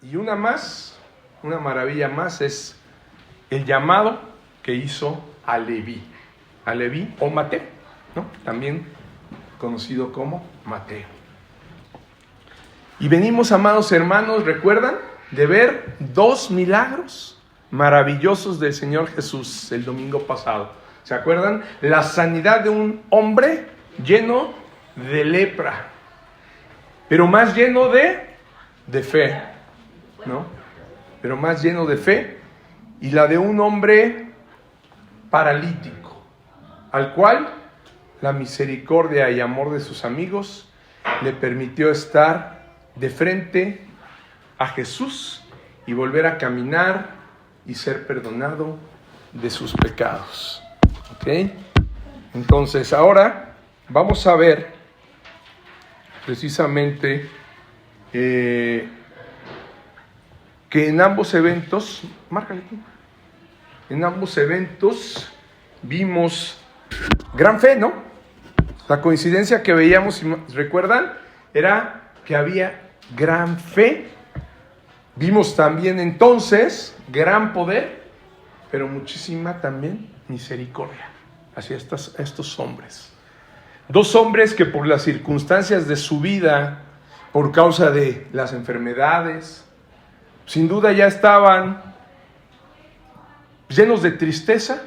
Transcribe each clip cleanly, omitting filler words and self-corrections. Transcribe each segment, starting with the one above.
Y una maravilla más es el llamado que hizo a Leví o Mateo, ¿no? También conocido como Mateo. Y venimos, amados hermanos, ¿recuerdan? De ver 2 milagros maravillosos del Señor Jesús el domingo pasado. ¿Se acuerdan? La sanidad de un hombre lleno de lepra, pero más lleno de fe, ¿no? Pero más lleno de fe. Y la de un hombre paralítico, al cual la misericordia y amor de sus amigos le permitió estar de frente a Jesús y volver a caminar y ser perdonado de sus pecados. ¿Ok? Entonces ahora vamos a ver precisamente que en ambos eventos, márcale aquí, en ambos eventos vimos gran fe, ¿no? La coincidencia que veíamos, si recuerdan, era que había gran fe. Vimos también entonces gran poder, pero muchísima también misericordia hacia estos hombres. 2 hombres que por las circunstancias de su vida, por causa de las enfermedades, sin duda ya estaban llenos de tristeza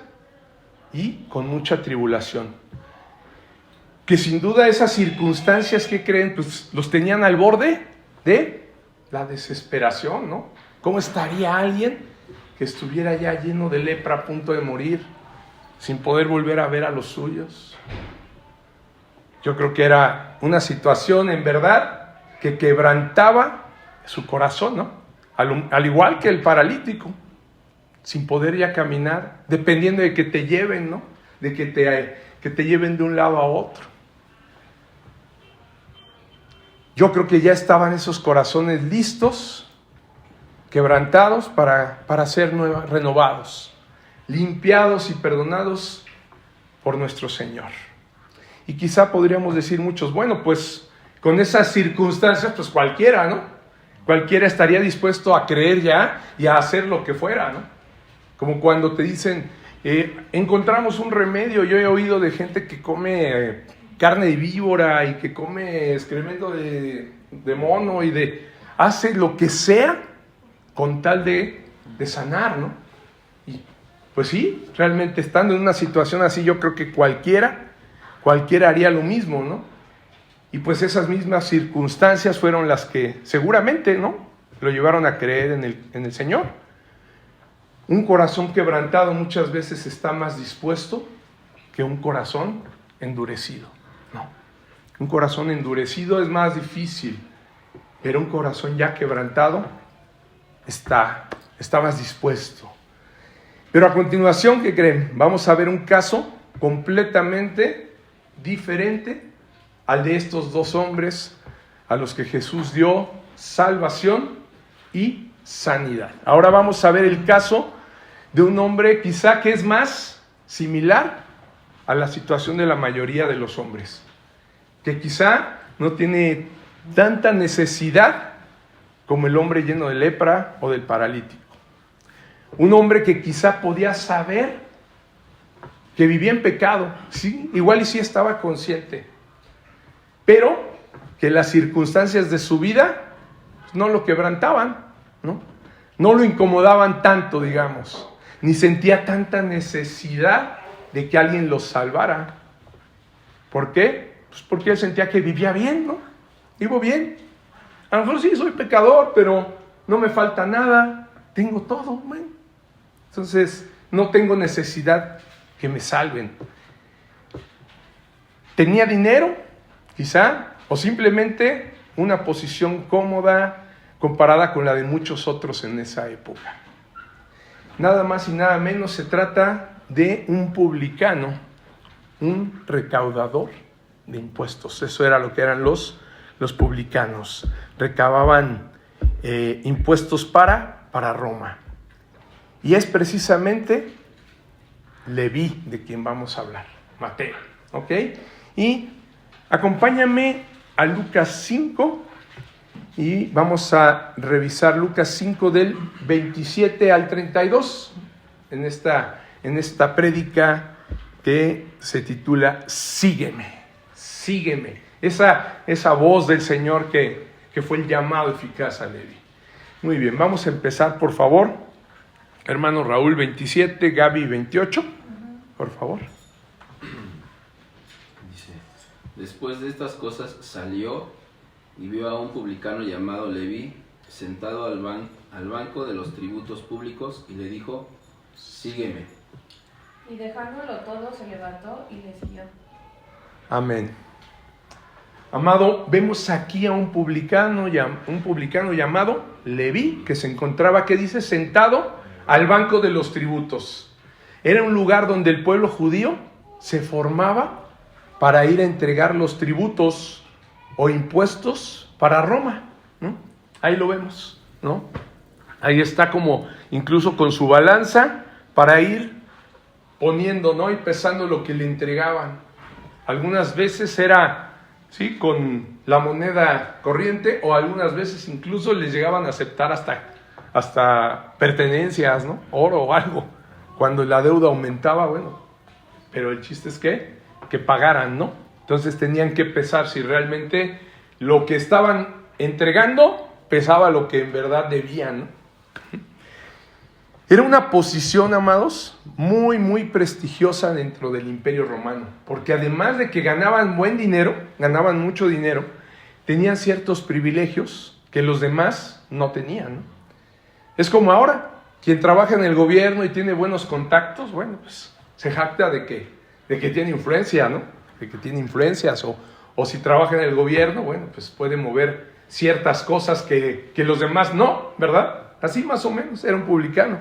y con mucha tribulación. Que sin duda esas circunstancias, ¿qué creen? Pues los tenían al borde de la desesperación, ¿no? ¿Cómo estaría alguien que estuviera ya lleno de lepra, a punto de morir, sin poder volver a ver a los suyos? Yo creo que era una situación, en verdad, que quebrantaba su corazón, ¿no? Al igual que el paralítico, sin poder ya caminar, dependiendo de que te lleven, ¿no? De que te lleven de un lado a otro. Yo creo que ya estaban esos corazones listos, quebrantados para ser renovados, limpiados y perdonados por nuestro Señor. Y quizá podríamos decir muchos, bueno, pues con esas circunstancias, pues cualquiera, ¿no? Cualquiera estaría dispuesto a creer ya y a hacer lo que fuera, ¿no? Como cuando te dicen, encontramos un remedio. Yo he oído de gente que come carne de víbora y que come excremento de mono y hace lo que sea con tal de sanar, ¿no? Y pues sí, realmente estando en una situación así, yo creo que cualquiera haría lo mismo, ¿no? Y pues esas mismas circunstancias fueron las que seguramente, ¿no?, lo llevaron a creer en el Señor. Un corazón quebrantado muchas veces está más dispuesto que un corazón endurecido. No, un corazón endurecido es más difícil, pero un corazón ya quebrantado está más dispuesto. Pero a continuación, ¿qué creen? Vamos a ver un caso completamente diferente al de estos 2 hombres a los que Jesús dio salvación y sanidad. Ahora vamos a ver el caso de un hombre quizá que es más similar a la situación de la mayoría de los hombres, que quizá no tiene tanta necesidad como el hombre lleno de lepra o del paralítico. Un hombre que quizá podía saber que vivía en pecado, sí, igual y sí estaba consciente, pero que las circunstancias de su vida no lo quebrantaban, no lo incomodaban tanto, digamos, ni sentía tanta necesidad de que alguien lo salvara. ¿Por qué? Pues porque él sentía que vivía bien, ¿no? Vivo bien. A lo mejor sí soy pecador, pero no me falta nada. Tengo todo, man. Entonces, no tengo necesidad que me salven. Tenía dinero, quizá, o simplemente una posición cómoda comparada con la de muchos otros en esa época. Nada más y nada menos se trata de un publicano, un recaudador de impuestos. Eso era lo que eran los publicanos. Recababan impuestos para Roma. Y es precisamente Leví de quien vamos a hablar, Mateo. ¿Ok? Y acompáñame a Lucas 5 Y vamos a revisar Lucas 5 del 27 al 32 en esta prédica que se titula Sígueme, sígueme. Esa voz del Señor que fue el llamado eficaz a Leví. Muy bien, vamos a empezar, por favor. Hermano Raúl 27, Gaby 28, por favor. Dice: después de estas cosas salió y vio a un publicano llamado Leví sentado al banco de los tributos públicos y le dijo: sígueme. Y dejándolo todo se levantó y le siguió. Amén. Amado, vemos aquí a un publicano llamado Leví, que se encontraba, ¿qué dice? Sentado al banco de los tributos. Era un lugar donde el pueblo judío se formaba para ir a entregar los tributos o impuestos para Roma, ¿no? Ahí lo vemos, ¿no? Ahí está como incluso con su balanza para ir poniendo, ¿no? Y pesando lo que le entregaban. Algunas veces era, ¿sí?, con la moneda corriente, o algunas veces incluso les llegaban a aceptar hasta pertenencias, ¿no? Oro o algo. Cuando la deuda aumentaba, bueno, pero el chiste es que pagaran, ¿no? Entonces tenían que pesar si realmente lo que estaban entregando pesaba lo que en verdad debían, ¿no? Era una posición, amados, muy, muy prestigiosa dentro del Imperio Romano, porque además de que ganaban buen dinero, ganaban mucho dinero, tenían ciertos privilegios que los demás no tenían, ¿no? Es como ahora, quien trabaja en el gobierno y tiene buenos contactos, bueno, pues se jacta de que tiene influencia, ¿no? De que tiene influencias, o si trabaja en el gobierno, bueno, pues puede mover ciertas cosas que los demás no, ¿verdad? Así más o menos, era un publicano.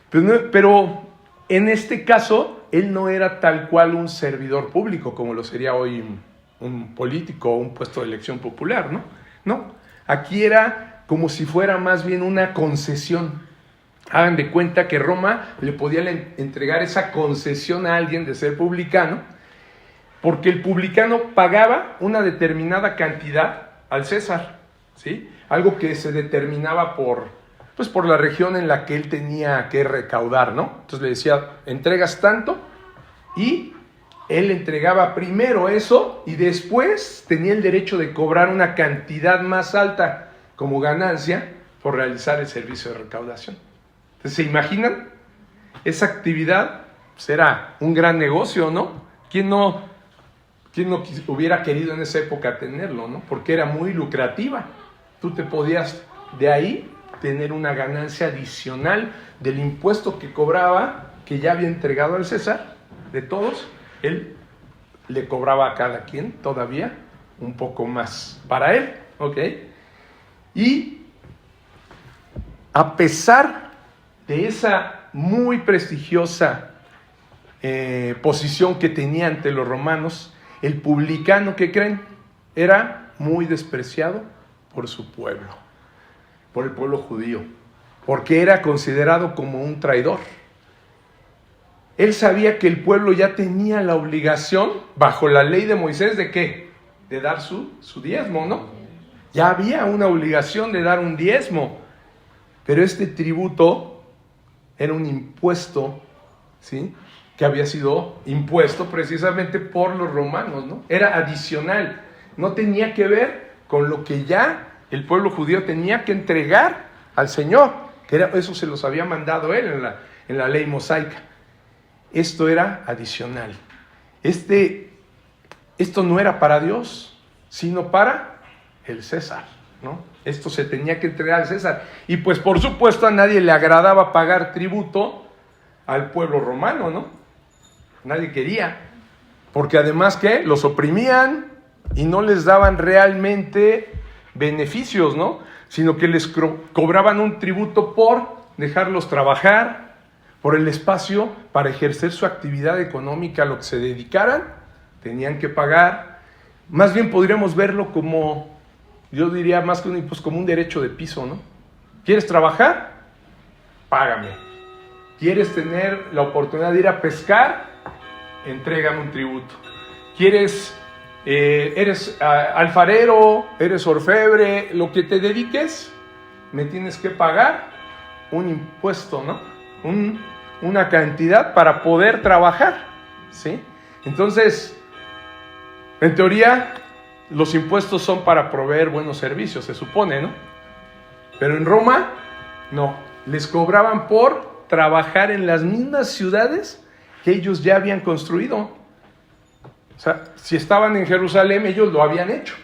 Pero en este caso, él no era tal cual un servidor público, como lo sería hoy un político o un puesto de elección popular, ¿no? No, aquí era como si fuera más bien una concesión. Hagan de cuenta que Roma le podía entregar esa concesión a alguien de ser publicano, porque el publicano pagaba una determinada cantidad al César, ¿sí? Algo que se determinaba por la región en la que él tenía que recaudar, ¿no? Entonces le decía, entregas tanto, y él entregaba primero eso y después tenía el derecho de cobrar una cantidad más alta como ganancia por realizar el servicio de recaudación. Entonces, ¿se imaginan? Esa actividad pues, era un gran negocio, ¿no? ¿Quién no hubiera querido en esa época tenerlo, ¿no? Porque era muy lucrativa. Tú te podías de ahí tener una ganancia adicional del impuesto que cobraba, que ya había entregado al César, de todos. Él le cobraba a cada quien todavía un poco más para él, ¿ok? Y a pesar de esa muy prestigiosa posición que tenía ante los romanos, el publicano, ¿qué creen? Era muy despreciado por su pueblo, por el pueblo judío, porque era considerado como un traidor. Él sabía que el pueblo ya tenía la obligación, bajo la ley de Moisés, ¿de qué? De dar su diezmo, ¿no? Ya había una obligación de dar un diezmo, pero este tributo era un impuesto, ¿sí?, que había sido impuesto precisamente por los romanos, ¿no? Era adicional, no tenía que ver con lo que ya el pueblo judío tenía que entregar al Señor, eso se los había mandado él en la ley mosaica. Esto era adicional. Esto no era para Dios, sino para el César, ¿no? Esto se tenía que entregar al César. Y pues por supuesto a nadie le agradaba pagar tributo al pueblo romano, ¿no? Nadie quería. Porque además, ¿qué? Los oprimían y no les daban realmente beneficios, ¿no? Sino que les cobraban un tributo por dejarlos trabajar, por el espacio para ejercer su actividad económica, a lo que se dedicaran, tenían que pagar. Más bien podríamos verlo como, yo diría más que un impuesto, como un derecho de piso, ¿no? ¿Quieres trabajar? Págame. ¿Quieres tener la oportunidad de ir a pescar? Entrégame un tributo. ¿Quieres eres alfarero, eres orfebre, lo que te dediques, me tienes que pagar un impuesto, ¿no? Una cantidad para poder trabajar, ¿sí? Entonces, en teoría, los impuestos son para proveer buenos servicios, se supone, ¿no? Pero en Roma, no. Les cobraban por trabajar en las mismas ciudades que ellos ya habían construido. O sea, si estaban en Jerusalén, ellos lo habían hecho.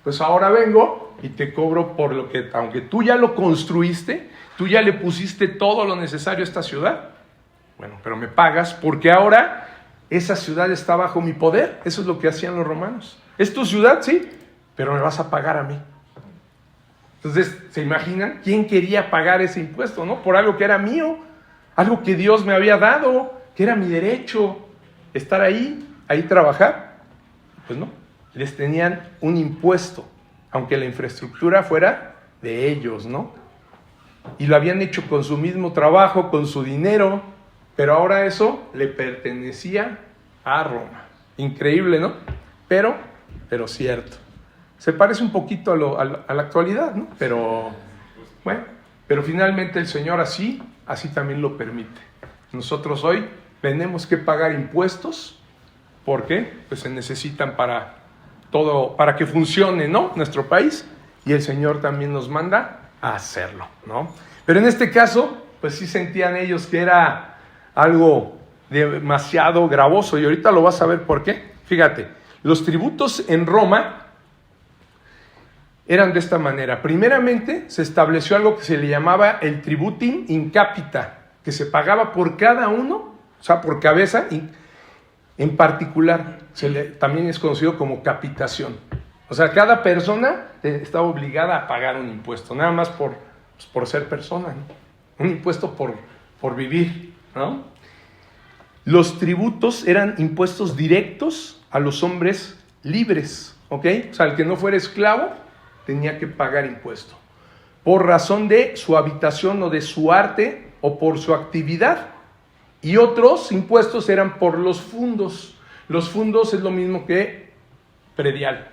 Pues ahora vengo y te cobro por lo que, aunque tú ya lo construiste, tú ya le pusiste todo lo necesario a esta ciudad. Bueno, pero me pagas porque ahora esa ciudad está bajo mi poder. Eso es lo que hacían los romanos. Es tu ciudad, sí, pero me vas a pagar a mí. Entonces, ¿se imaginan quién quería pagar ese impuesto, no? Por algo que era mío, algo que Dios me había dado, que era mi derecho, estar ahí trabajar. Pues no, les tenían un impuesto, aunque la infraestructura fuera de ellos, ¿no? Y lo habían hecho con su mismo trabajo, con su dinero, pero ahora eso le pertenecía a Roma. Increíble, ¿no? Pero cierto. Se parece un poquito a la actualidad, ¿no? Pero, bueno, pero finalmente el Señor así también lo permite. Nosotros hoy tenemos que pagar impuestos. ¿Por qué? Pues se necesitan para todo, para que funcione, ¿no? Nuestro país, y el Señor también nos manda a hacerlo, ¿no? Pero en este caso, pues sí sentían ellos que era algo demasiado gravoso, y ahorita lo vas a ver por qué. Fíjate, los tributos en Roma eran de esta manera. Primeramente, se estableció algo que se le llamaba el tributum in capita, que se pagaba por cada uno, o sea, por cabeza, en particular. También es conocido como capitación. O sea, cada persona estaba obligada a pagar un impuesto, nada más por ser persona, ¿no? Un impuesto por vivir, ¿no? Los tributos eran impuestos directos a los hombres libres, ¿ok? O sea, el que no fuera esclavo tenía que pagar impuesto por razón de su habitación o de su arte o por su actividad. Y otros impuestos eran por los fundos. Los fundos es lo mismo que predial.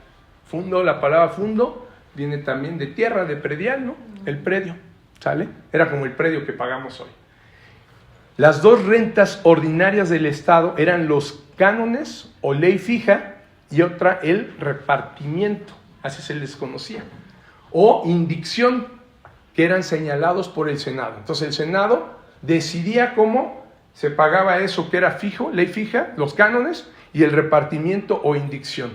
Fundo, la palabra fundo viene también de tierra, de predial, ¿no? El predio, ¿sale? Era como el predio que pagamos hoy. Las dos rentas ordinarias del Estado eran los cánones o ley fija y otra el repartimiento. Así se les conocía, o indicción, que eran señalados por el Senado. Entonces el Senado decidía cómo se pagaba eso que era fijo, ley fija, los cánones, y el repartimiento o indicción.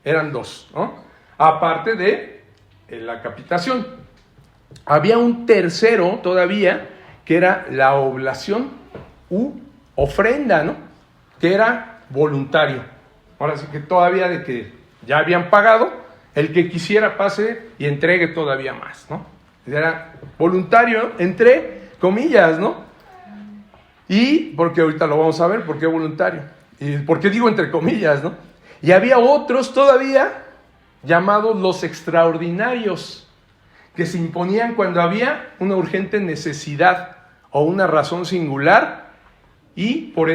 Eran dos, ¿no? Aparte de la capitación. Había un tercero todavía, que era la oblación u ofrenda, ¿no? Que era voluntario. Ahora sí que todavía de que ya habían pagado, el que quisiera pase y entregue todavía más, ¿no? Era voluntario, entre comillas, ¿no? Y, porque ahorita lo vamos a ver, ¿por qué voluntario? Y ¿por qué digo entre comillas, no? Y había otros todavía, llamados los extraordinarios, que se imponían cuando había una urgente necesidad o una razón singular, y por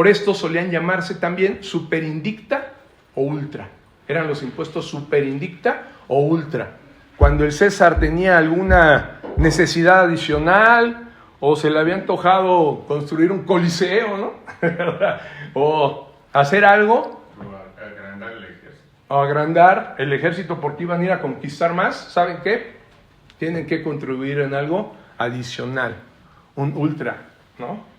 esto solían llamarse también superindicta o ultra. Eran los impuestos superindicta o ultra. Cuando el César tenía alguna necesidad adicional o se le había antojado construir un coliseo, ¿no? O hacer algo. O agrandar el ejército. O agrandar el ejército porque iban a ir a conquistar más. ¿Saben qué? Tienen que contribuir en algo adicional. Un ultra, ¿no?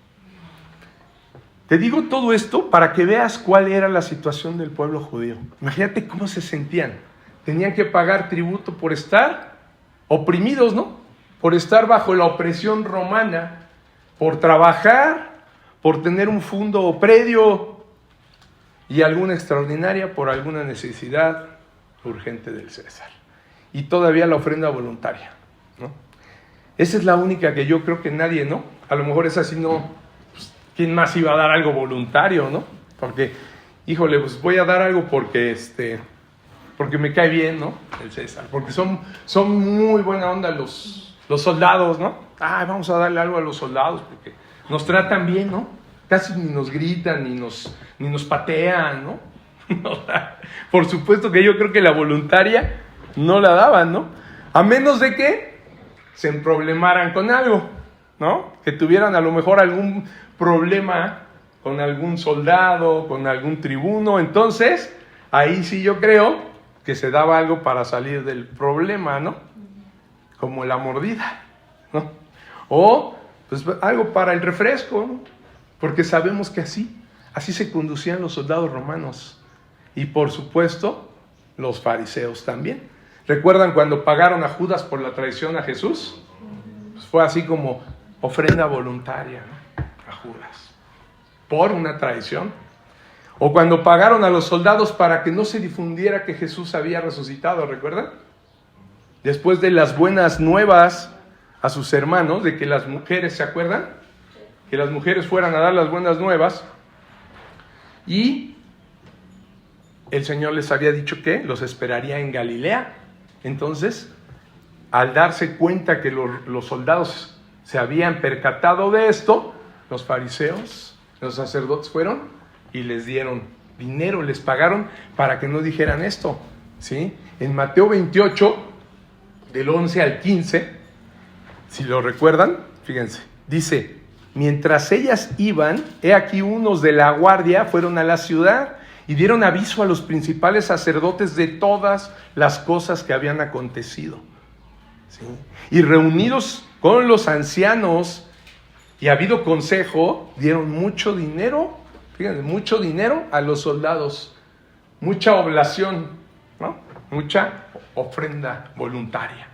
Te digo todo esto para que veas cuál era la situación del pueblo judío. Imagínate cómo se sentían. Tenían que pagar tributo por estar oprimidos, ¿no? Por estar bajo la opresión romana, por trabajar, por tener un fundo o predio y alguna extraordinaria por alguna necesidad urgente del César. Y todavía la ofrenda voluntaria, ¿no? Esa es la única que yo creo que nadie, ¿no? A lo mejor esa sí no. ¿Quién más iba a dar algo voluntario, no? Porque, híjole, pues voy a dar algo porque me cae bien, ¿no? El César. Porque son muy buena onda los soldados, ¿no? Vamos a darle algo a los soldados porque nos tratan bien, ¿no? Casi ni nos gritan, ni nos patean, ¿no? No, por supuesto que yo creo que la voluntaria no la daban, ¿no? A menos de que se emproblemaran con algo, ¿no? Que tuvieran a lo mejor algún problema con algún soldado, con algún tribuno. Entonces, ahí sí yo creo que se daba algo para salir del problema, ¿no? Como la mordida, ¿no? O pues algo para el refresco, ¿no? Porque sabemos que así se conducían los soldados romanos. Y por supuesto, los fariseos también. ¿Recuerdan cuando pagaron a Judas por la traición a Jesús? Pues fue así como ofrenda voluntaria, ¿no? A Judas, por una traición. O cuando pagaron a los soldados para que no se difundiera que Jesús había resucitado, ¿recuerdan? Después de las buenas nuevas a sus hermanos, de que las mujeres, ¿se acuerdan? Que las mujeres fueran a dar las buenas nuevas. Y el Señor les había dicho que los esperaría en Galilea. Entonces, al darse cuenta que los soldados se habían percatado de esto, los fariseos, los sacerdotes fueron y les dieron dinero, les pagaron para que no dijeran esto, ¿sí? En Mateo 28, del 11 al 15, si lo recuerdan, fíjense, dice: mientras ellas iban, he aquí unos de la guardia fueron a la ciudad y dieron aviso a los principales sacerdotes de todas las cosas que habían acontecido, ¿sí? Y reunidos con los ancianos y habido consejo, dieron mucho dinero, fíjense, mucho dinero a los soldados, mucha oblación, ¿no? Mucha ofrenda voluntaria.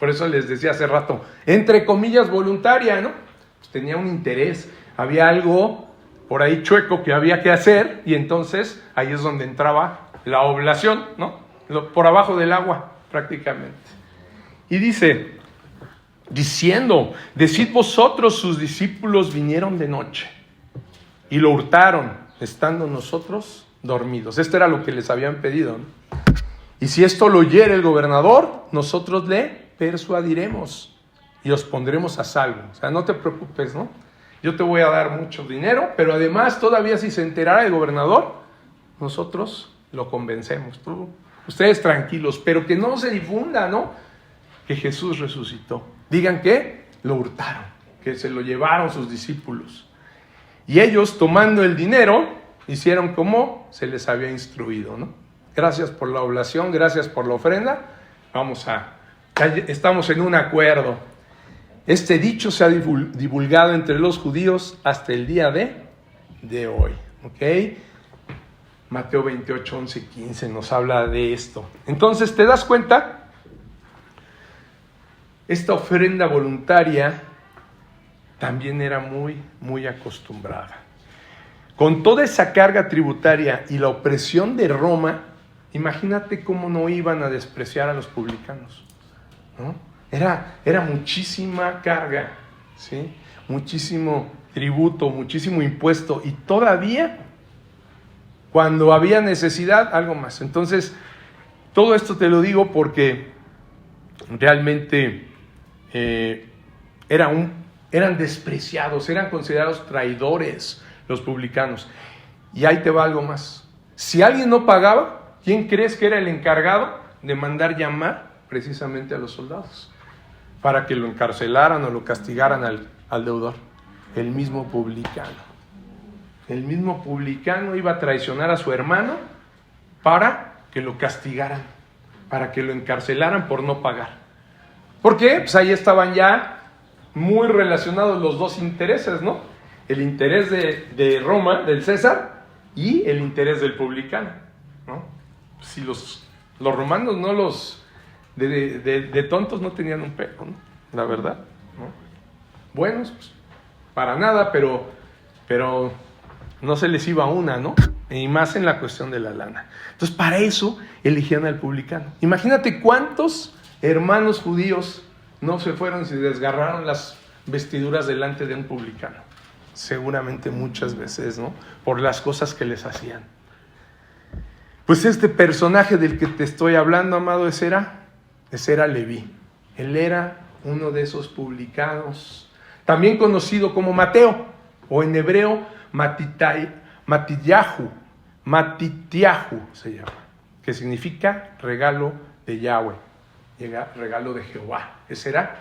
Por eso les decía hace rato, entre comillas voluntaria, ¿no? Pues tenía un interés, había algo por ahí chueco que había que hacer, y entonces ahí es donde entraba la oblación, ¿no? Por abajo del agua, prácticamente. Y dice, diciendo: decid vosotros, sus discípulos vinieron de noche y lo hurtaron, estando nosotros dormidos. Esto era lo que les habían pedido, ¿no? Y si esto lo oyere el gobernador, nosotros le persuadiremos y os pondremos a salvo. O sea, no te preocupes, ¿no? Yo te voy a dar mucho dinero, pero además todavía si se enterara el gobernador, nosotros lo convencemos. Ustedes tranquilos, pero que no se difunda, ¿no? Que Jesús resucitó. Digan que lo hurtaron, que se lo llevaron sus discípulos. Y ellos, tomando el dinero, hicieron como se les había instruido, ¿no? Gracias por la oblación, gracias por la ofrenda. Estamos en un acuerdo. Este dicho se ha divulgado entre los judíos hasta el día de hoy, ¿ok? Mateo 28, 11, 15 nos habla de esto. Entonces, ¿te das cuenta? Esta ofrenda voluntaria también era muy, muy acostumbrada. Con toda esa carga tributaria y la opresión de Roma, imagínate cómo no iban a despreciar a los publicanos, ¿no? Era muchísima carga, ¿sí? Muchísimo tributo, muchísimo impuesto, y todavía, cuando había necesidad, algo más. Entonces, todo esto te lo digo porque realmente eran despreciados, eran considerados traidores los publicanos. Y ahí te va algo más. Si alguien no pagaba, ¿quién crees que era el encargado de mandar llamar precisamente a los soldados para que lo encarcelaran o lo castigaran al deudor? El mismo publicano. El mismo publicano iba a traicionar a su hermano para que lo castigaran, para que lo encarcelaran por no pagar. ¿Por qué? Pues ahí estaban ya muy relacionados los dos intereses, ¿no? El interés de Roma, del César, y el interés del publicano, ¿no? Si los romanos no los... De tontos no tenían un pelo, ¿no? La verdad, ¿no? Buenos, pues, para nada, pero no se les iba una, ¿no? Y más en la cuestión de la lana. Entonces, para eso eligieron al publicano. Imagínate cuántos hermanos judíos no se fueron y se desgarraron las vestiduras delante de un publicano. Seguramente muchas veces, ¿no? Por las cosas que les hacían. Pues este personaje del que te estoy hablando, amado, ese era Leví. Él era uno de esos publicanos, también conocido como Mateo, o en hebreo Matillahu, Matitiahu se llama, que significa regalo de Yahweh, regalo de Jehová. Esa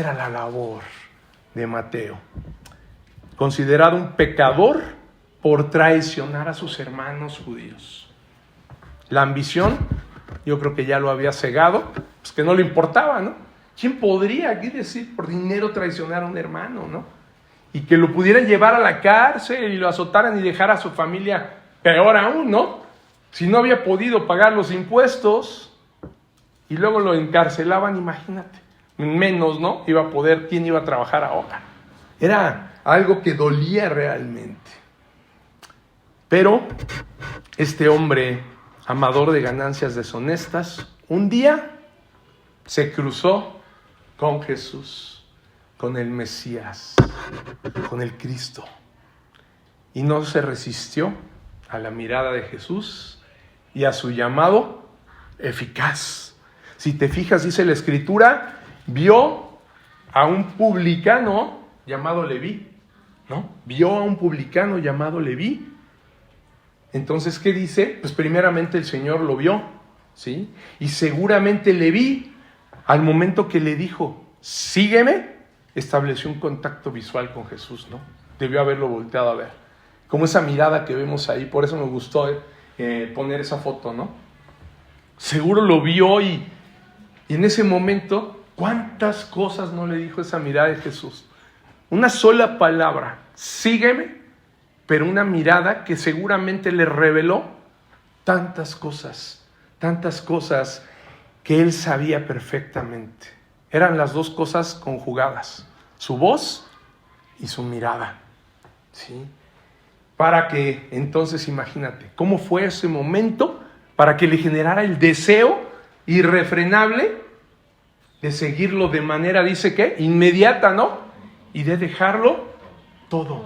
era la labor de Mateo. Considerado un pecador por traicionar a sus hermanos judíos. La ambición, yo creo que ya lo había cegado, pues que no le importaba, ¿no? ¿Quién podría aquí decir por dinero traicionar a un hermano, no? Y que lo pudieran llevar a la cárcel y lo azotaran y dejar a su familia peor aún, ¿no? Si no había podido pagar los impuestos y luego lo encarcelaban, imagínate, menos, ¿no? ¿Quién iba a trabajar ahora? Era algo que dolía realmente. Pero este hombre, amador de ganancias deshonestas, un día se cruzó con Jesús, con el Mesías, con el Cristo. Y no se resistió a la mirada de Jesús y a su llamado eficaz. Si te fijas, dice la Escritura, vio a un publicano llamado Leví, ¿no? Vio a un publicano llamado Leví. Entonces, ¿qué dice? Pues primeramente el Señor lo vio, ¿sí? Y seguramente Leví, al momento que le dijo, sígueme, estableció un contacto visual con Jesús, ¿no? Debió haberlo volteado a ver. Como esa mirada que vemos ahí, por eso me gustó poner esa foto, ¿no? Seguro lo vio y en ese momento, ¿cuántas cosas no le dijo esa mirada de Jesús? Una sola palabra, sígueme, pero una mirada que seguramente le reveló tantas cosas que él sabía perfectamente. Eran las dos cosas conjugadas, su voz y su mirada, ¿sí? Para que, entonces imagínate, ¿cómo fue ese momento para que le generara el deseo irrefrenable de seguirlo de manera, dice que, inmediata, ¿no? Y de dejarlo todo.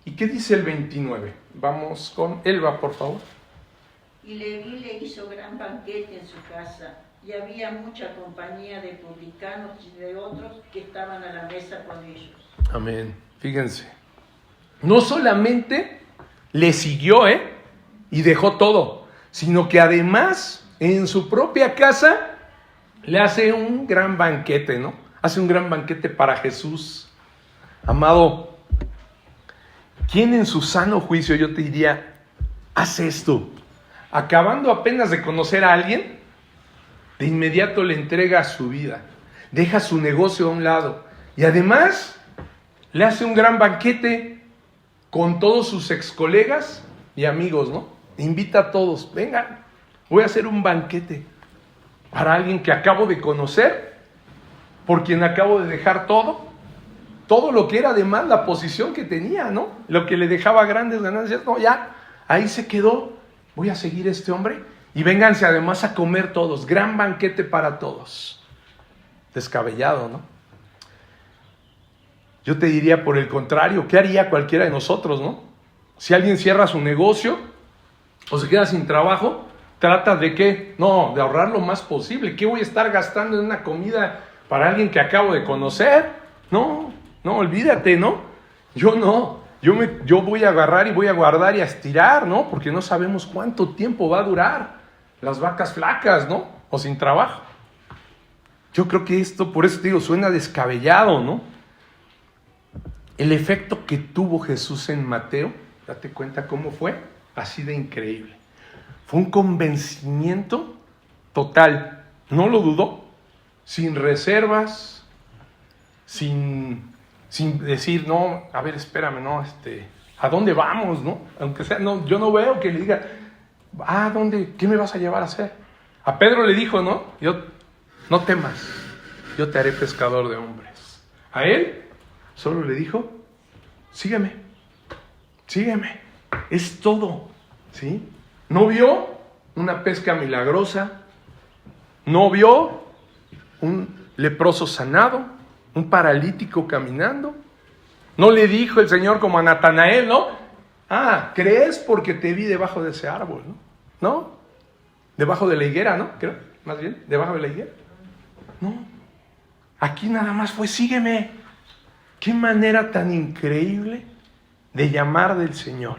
¿Y qué dice el 29? Vamos con Elba, por favor. Y Leví le hizo gran banquete en su casa, y había mucha compañía de publicanos y de otros que estaban a la mesa con ellos. Amén. Fíjense. No solamente le siguió, y dejó todo, sino que además en su propia casa le hace un gran banquete, ¿no? Hace un gran banquete para Jesús. Amado, ¿quién en su sano juicio, yo te diría, hace esto? Acabando apenas de conocer a alguien, de inmediato le entrega su vida, deja su negocio a un lado y además le hace un gran banquete con todos sus ex colegas y amigos, ¿no? Invita a todos, vengan, voy a hacer un banquete para alguien que acabo de conocer, por quien acabo de dejar todo lo que era además la posición que tenía, ¿no? Lo que le dejaba grandes ganancias, no, ya, ahí se quedó, voy a seguir a este hombre y vénganse además a comer todos, gran banquete para todos. Descabellado, ¿no? Yo te diría por el contrario, ¿qué haría cualquiera de nosotros, no? Si alguien cierra su negocio o se queda sin trabajo, trata de ¿qué? No, de ahorrar lo más posible. ¿Qué voy a estar gastando en una comida para alguien que acabo de conocer? No, olvídate, ¿no? Yo no. Yo voy a agarrar y voy a guardar y a estirar, ¿no? Porque no sabemos cuánto tiempo va a durar las vacas flacas, ¿no? O sin trabajo. Yo creo que esto, por eso te digo, suena descabellado, ¿no? El efecto que tuvo Jesús en Mateo, date cuenta cómo fue, así de increíble. Fue un convencimiento total, no lo dudó, sin reservas, sin decir, no, a ver, espérame, no, ¿a dónde vamos, no? Aunque sea, no, yo no veo que le diga, ¿a dónde? ¿Qué me vas a llevar a hacer? A Pedro le dijo, no temas, yo te haré pescador de hombres. A él solo le dijo, sígueme, es todo, ¿sí? No vio una pesca milagrosa, no vio un leproso sanado, un paralítico caminando. No le dijo el Señor como a Natanael, ¿no? ¿Crees porque te vi debajo de ese árbol, ¿no? ¿No? Debajo de la higuera, ¿no? Creo, más bien, debajo de la higuera. No. Aquí nada más fue, sígueme. Qué manera tan increíble de llamar del Señor.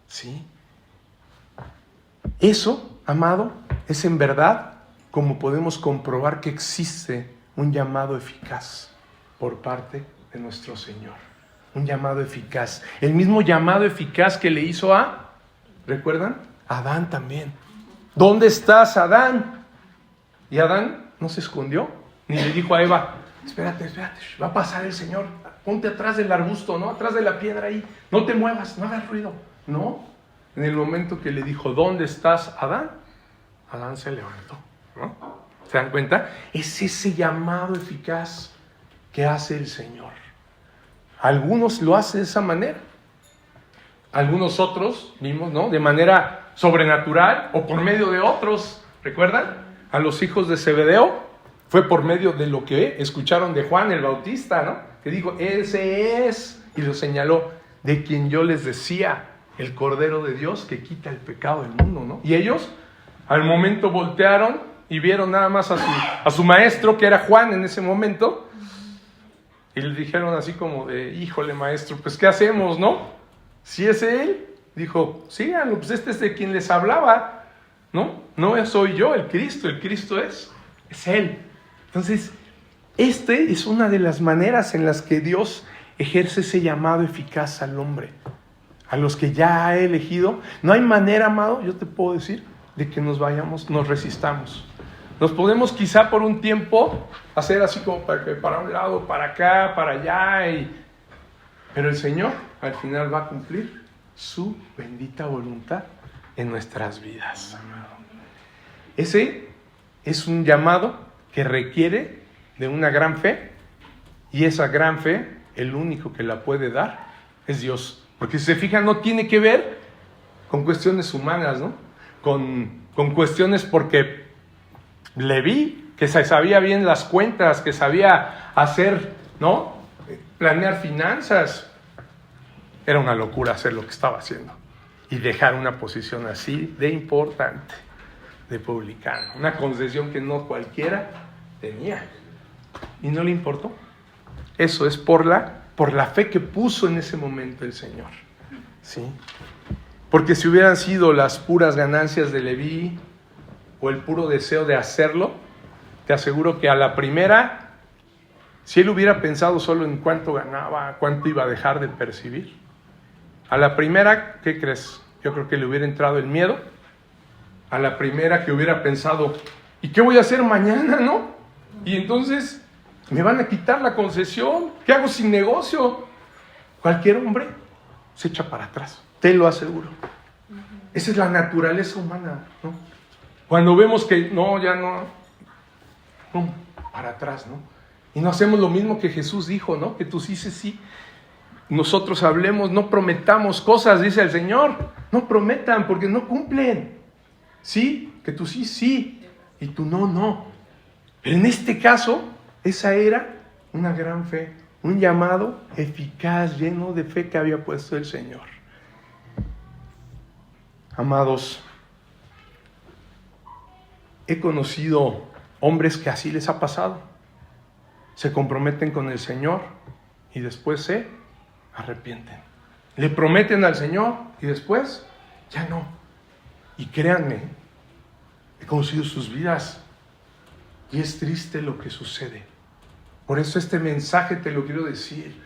¿Sí? Eso, amado, es en verdad como podemos comprobar que existe un llamado eficaz por parte de nuestro Señor. Un llamado eficaz. El mismo llamado eficaz que le hizo a, ¿recuerdan? A Adán también. ¿Dónde estás, Adán? Y Adán no se escondió, ni le dijo a Eva, espérate, va a pasar el Señor, ponte atrás del arbusto, ¿no? Atrás de la piedra ahí, no te muevas, no hagas ruido. No, en el momento que le dijo, ¿dónde estás, Adán? Adán se levantó, ¿no? ¿Se dan cuenta? Es ese llamado eficaz que hace el Señor. Algunos lo hacen de esa manera, algunos otros, vimos, ¿no? De manera sobrenatural o por medio de otros, ¿recuerdan? A los hijos de Zebedeo fue por medio de lo que escucharon de Juan el Bautista, ¿no? Que dijo, ese es, y lo señaló, de quien yo les decía, el Cordero de Dios que quita el pecado del mundo, ¿no? Y ellos al momento voltearon y vieron nada más a su maestro, que era Juan en ese momento, y le dijeron así como de, híjole maestro, pues ¿qué hacemos, no? Si es él, dijo, síganlo, pues este es de quien les hablaba, ¿no? No soy yo el Cristo es Él. Entonces, es una de las maneras en las que Dios ejerce ese llamado eficaz al hombre, a los que ya ha elegido. No hay manera, amado, yo te puedo decir, de que nos resistamos. Nos podemos quizá por un tiempo hacer así como para un lado, para acá, para allá, pero el Señor al final va a cumplir su bendita voluntad en nuestras vidas, amado. Ese es un llamado que requiere de una gran fe, y esa gran fe, el único que la puede dar es Dios. Porque si se fijan, no tiene que ver con cuestiones humanas, ¿no? Con cuestiones porque Leví, que sabía bien las cuentas, que sabía hacer, ¿no? Planear finanzas. Era una locura hacer lo que estaba haciendo y dejar una posición así de importante, de publicano, una concesión que no cualquiera tenía, y no le importó. Eso es por la fe que puso en ese momento el Señor, ¿sí? Porque si hubieran sido las puras ganancias de Leví o el puro deseo de hacerlo, te aseguro que a la primera, si él hubiera pensado solo en cuánto ganaba, cuánto iba a dejar de percibir, a la primera, ¿qué crees? Yo creo que le hubiera entrado el miedo. A la primera que hubiera pensado, ¿y qué voy a hacer mañana, no? Y entonces me van a quitar la concesión, ¿qué hago sin negocio? Cualquier hombre se echa para atrás, te lo aseguro. Esa es la naturaleza humana, ¿no? Cuando vemos que no, ya no, pum, para atrás, ¿no? Y no hacemos lo mismo que Jesús dijo, ¿no? Que tú dices sí. Nosotros hablemos, no prometamos cosas, dice el Señor. No prometan porque no cumplen. Sí, que tú sí, y tú no. Pero en este caso, esa era una gran fe, un llamado eficaz, lleno de fe que había puesto el Señor. Amados, he conocido hombres que así les ha pasado. Se comprometen con el Señor y después se arrepienten. Le prometen al Señor y después ya no. Y créanme, he conocido sus vidas y es triste lo que sucede. Por eso este mensaje te lo quiero decir.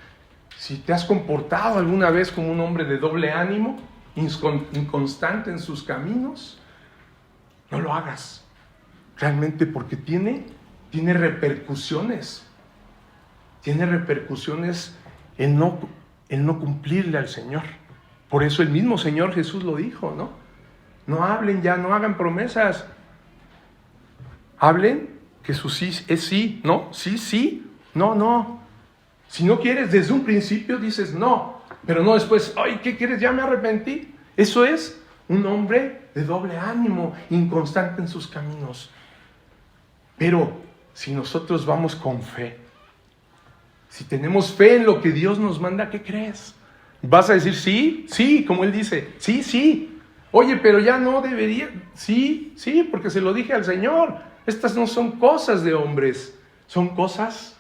Si te has comportado alguna vez como un hombre de doble ánimo, inconstante en sus caminos, no lo hagas. Realmente, porque tiene repercusiones. Tiene repercusiones en no cumplirle al Señor. Por eso el mismo Señor Jesús lo dijo, ¿no? No hablen ya, no hagan promesas. Hablen que su sí es sí, ¿no? Sí, no. Si no quieres desde un principio dices no, pero no después, ay, ¿qué quieres? Ya me arrepentí. Eso es un hombre de doble ánimo, inconstante en sus caminos. Pero si nosotros vamos con fe, si tenemos fe en lo que Dios nos manda, ¿qué crees? ¿Vas a decir sí, como Él dice? Sí. Oye, pero ya no debería. Sí, porque se lo dije al Señor. Estas no son cosas de hombres, son cosas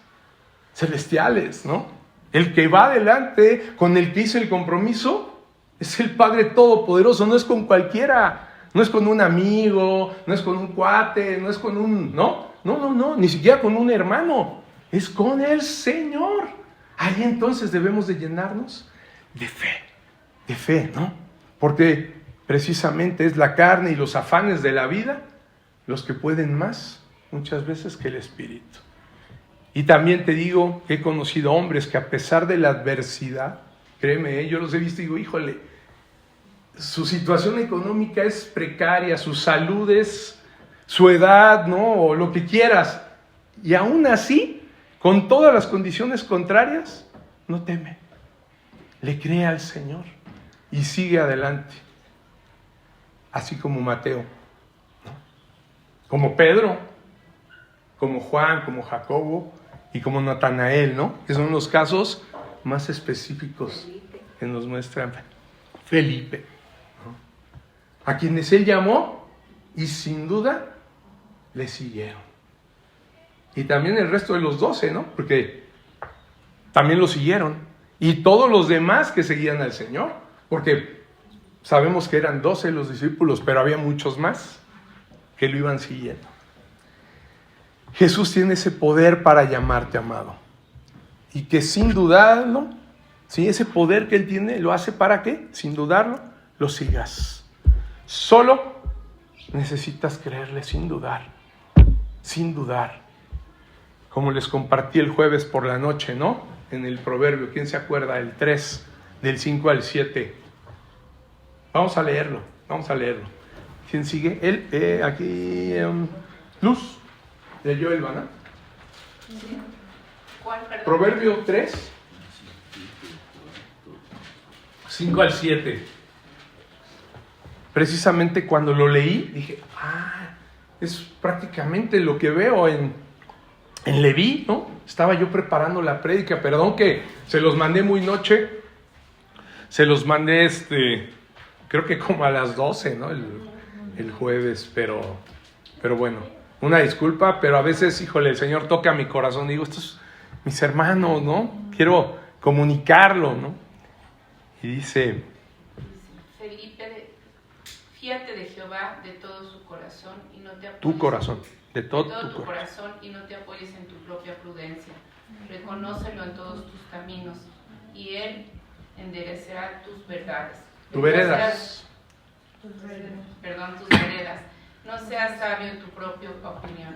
celestiales, ¿no? El que va adelante, con el que hice el compromiso, es el Padre Todopoderoso, no es con cualquiera, no es con un amigo, no es con un cuate, no es con un... No, ni siquiera con un hermano, es con el Señor. Ahí entonces debemos de llenarnos de fe, ¿no? Porque precisamente es la carne y los afanes de la vida los que pueden más muchas veces que el Espíritu. Y también te digo que he conocido hombres que a pesar de la adversidad, créeme, yo los he visto y digo, híjole, su situación económica es precaria, su salud es, su edad, ¿no? O lo que quieras. Y aún así, con todas las condiciones contrarias, no teme. Le cree al Señor y sigue adelante. Así como Mateo, ¿no? Como Pedro, como Juan, como Jacobo y como Natanael, ¿no? Que son los casos más específicos que nos muestran Felipe, ¿no? A quienes él llamó y sin duda le siguieron. Y también el resto de los 12, ¿no? Porque también lo siguieron. Y todos los demás que seguían al Señor, porque sabemos que eran 12 los discípulos, pero había muchos más que lo iban siguiendo. Jesús tiene ese poder para llamarte, amado. Y que sin dudarlo, ¿sí? Ese poder que Él tiene, lo hace para que, sin dudarlo, lo sigas. Solo necesitas creerle sin dudar. Sin dudar. Como les compartí el jueves por la noche, ¿no? En el proverbio, ¿quién se acuerda? El 3, del 5 al 7. Vamos a leerlo. ¿Quién sigue? Él, aquí, Luz. Leyó Elba, ¿no? ¿Cuál, perdón? Proverbio 3, 5 al 7. Precisamente cuando lo leí, dije, es prácticamente lo que veo en Leví, ¿no? Estaba yo preparando la prédica, perdón que se los mandé muy noche, se los mandé creo que como a las 12, ¿no? El jueves, pero bueno. Una disculpa, pero a veces, híjole, el Señor toca mi corazón. Digo, estos mis hermanos, ¿no? Quiero comunicarlo, ¿no? Y dice... Felipe, fíate de Jehová de todo su corazón y no te apoyes... Tu corazón, de todo tu corazón y no te apoyes en tu propia prudencia. Reconócelo en todos tus caminos y Él enderecerá tus verdades. Tus veredas. Tus veredas. No seas sabio en tu propia opinión.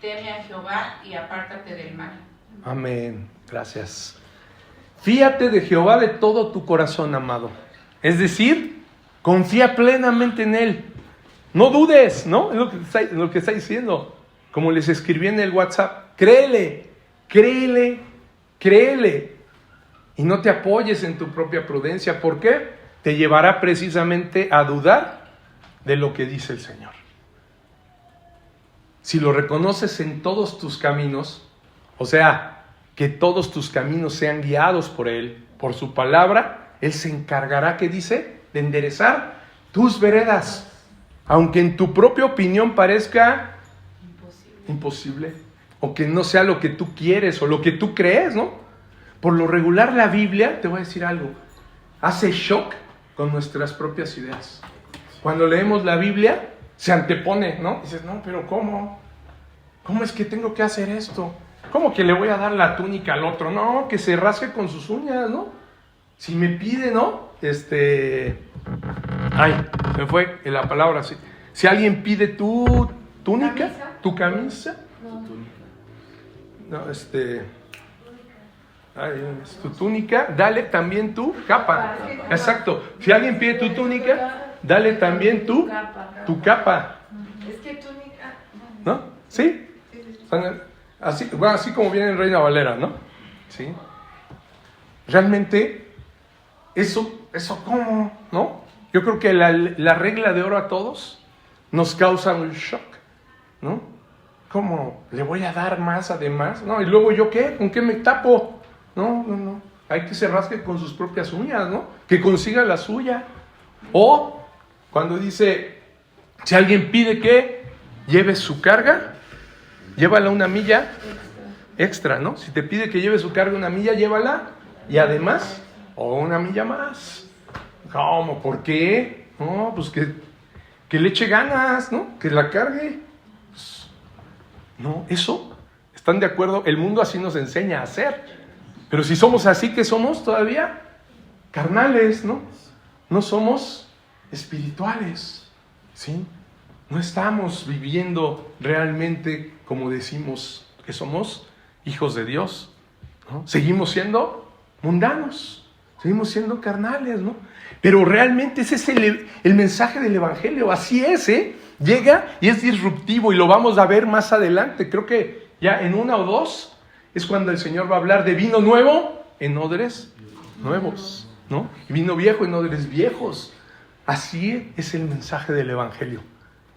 Teme a Jehová y apártate del mal. Amén. Gracias. Fíate de Jehová de todo tu corazón, amado. Es decir, confía plenamente en Él. No dudes, ¿no? Es lo que está diciendo. Como les escribí en el WhatsApp. Créele. Y no te apoyes en tu propia prudencia. ¿Por qué? Te llevará precisamente a dudar de lo que dice el Señor. Si lo reconoces en todos tus caminos, o sea, que todos tus caminos sean guiados por Él, por su palabra, Él se encargará, ¿qué dice? De enderezar tus veredas. Aunque en tu propia opinión parezca imposible, o que no sea lo que tú quieres o lo que tú crees, ¿no? Por lo regular la Biblia, te voy a decir algo, hace shock con nuestras propias ideas. Cuando leemos la Biblia, se antepone, ¿no? Dices, no, pero ¿cómo? ¿Cómo es que tengo que hacer esto? ¿Cómo que le voy a dar la túnica al otro? No, que se rasgue con sus uñas, ¿no? Si me pide, ¿no? Me fue la palabra así. Si alguien pide tu túnica, ¿Camisa? tu camisa, No. no, tu túnica, dale también tu capa. Exacto. Si alguien pide tu túnica, dale también tu capa. Es que túnica... ¿No? ¿Sí? Así como viene en Reina Valera, ¿no? ¿Sí? Realmente, eso ¿cómo? ¿No? Yo creo que la regla de oro a todos nos causa un shock, ¿no? ¿Cómo? ¿Le voy a dar más además? ¿No? ¿Y luego yo qué? ¿Con qué me tapo? No. Hay que se rasque con sus propias uñas, ¿no? Que consiga la suya. O cuando dice, si alguien pide que lleve su carga, llévala una milla extra, ¿no? Si te pide que lleve su carga una milla, llévala. Y además, o una milla más. ¿Cómo? ¿Por qué? No, pues que le eche ganas, ¿no? Que la cargue. Pues, no, eso, ¿están de acuerdo? El mundo así nos enseña a hacer. Pero si somos así, ¿qué somos todavía? Carnales, ¿no? No somos espirituales, ¿sí? No estamos viviendo realmente como decimos que somos hijos de Dios, ¿no? Seguimos siendo mundanos, seguimos siendo carnales, ¿no? Pero realmente ese es el mensaje del Evangelio, así es, ¿eh? Llega y es disruptivo y lo vamos a ver más adelante. Creo que ya en 1 o 2 es cuando el Señor va a hablar de vino nuevo en odres nuevos, ¿no? Vino viejo en odres viejos. Así es el mensaje del Evangelio,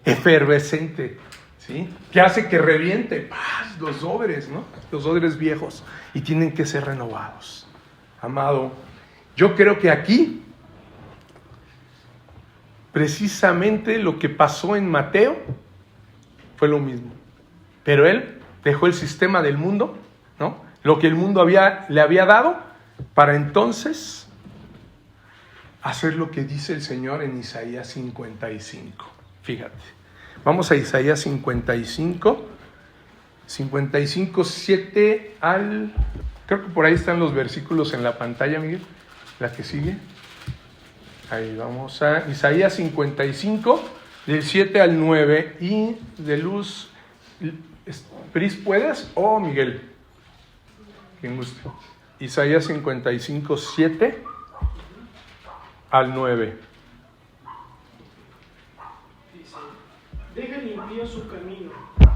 efervescente, ¿sí? Que hace que reviente ¡paz! Los odres, ¿no? Los odres viejos, y tienen que ser renovados. Amado, yo creo que aquí precisamente lo que pasó en Mateo fue lo mismo, pero él dejó el sistema del mundo, ¿no? Lo que el mundo le había dado, para entonces hacer lo que dice el Señor en Isaías 55. Fíjate, vamos a Isaías 55, 7 al... Creo que por ahí están los versículos en la pantalla, Miguel, la que sigue. Ahí vamos a Isaías 55, del 7 al 9, y de luz, Pris, ¿puedes? O Miguel, quien guste. Isaías 55, 7 al 9. Dice: deja el impío su camino,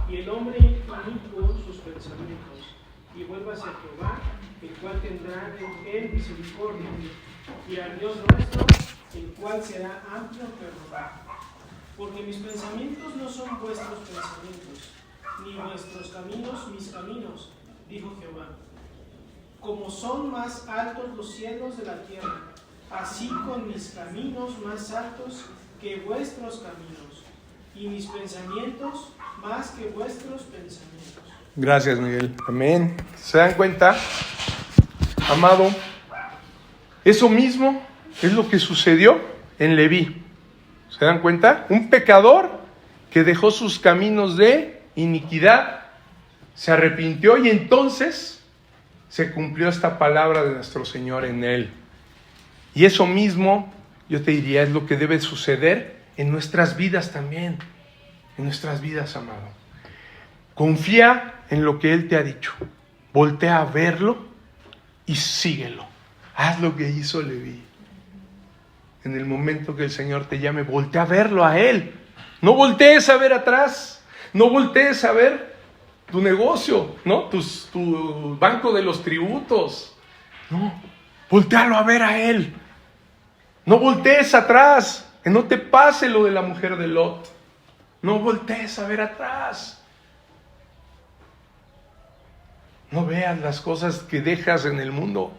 y el hombre inicuo sus pensamientos, y vuélvase a Jehová, el cual tendrá en él misericordia, y al Dios nuestro, el cual será amplio en perdón. Porque mis pensamientos no son vuestros pensamientos, ni vuestros caminos mis caminos, dijo Jehová. Como son más altos los cielos de la tierra, así con mis caminos más altos que vuestros caminos, y mis pensamientos más que vuestros pensamientos. Gracias, Miguel. Amén. ¿Se dan cuenta, amado? Eso mismo es lo que sucedió en Leví. ¿Se dan cuenta? Un pecador que dejó sus caminos de iniquidad, se arrepintió y entonces se cumplió esta palabra de nuestro Señor en él. Y eso mismo, yo te diría, es lo que debe suceder en nuestras vidas también. En nuestras vidas, amado. Confía en lo que Él te ha dicho. Voltea a verlo y síguelo. Haz lo que hizo Leví. En el momento que el Señor te llame, voltea a verlo a Él. No voltees a ver atrás. No voltees a ver tu negocio, ¿no? Tu banco de los tributos. No, voltealo a ver a Él. No voltees atrás, que no te pase lo de la mujer de Lot. No voltees a ver atrás. No veas las cosas que dejas en el mundo.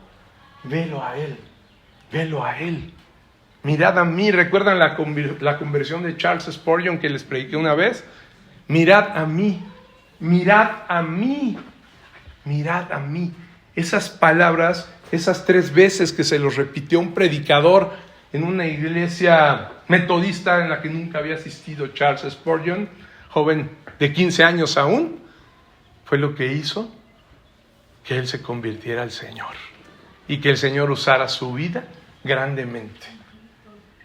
Velo a Él. Velo a Él. Mirad a mí. ¿Recuerdan la conversión de Charles Spurgeon que les prediqué una vez? Mirad a mí. Mirad a mí. Mirad a mí. Esas palabras, esas 3 veces que se los repitió un predicador en una iglesia metodista en la que nunca había asistido Charles Spurgeon, joven de 15 años aún, fue lo que hizo que él se convirtiera al Señor y que el Señor usara su vida grandemente,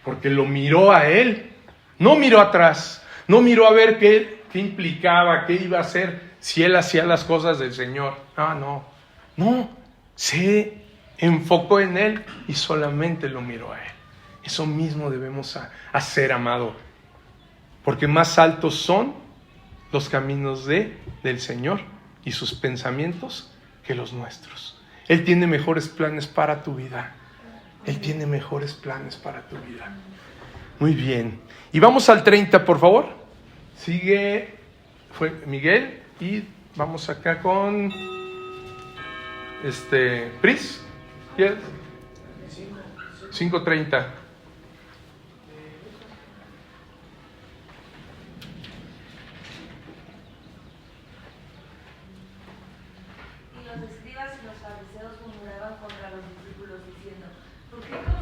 porque lo miró a él, no miró atrás, no miró a ver qué implicaba, qué iba a hacer si él hacía las cosas del Señor. No, se enfocó en él y solamente lo miró a él. Eso mismo debemos hacer, amado, porque más altos son los caminos del Señor y sus pensamientos que los nuestros. Él tiene mejores planes para tu vida. Él tiene mejores planes para tu vida. Muy bien. Y vamos al 30, por favor. Sigue Miguel y vamos acá con Pris. 5:30.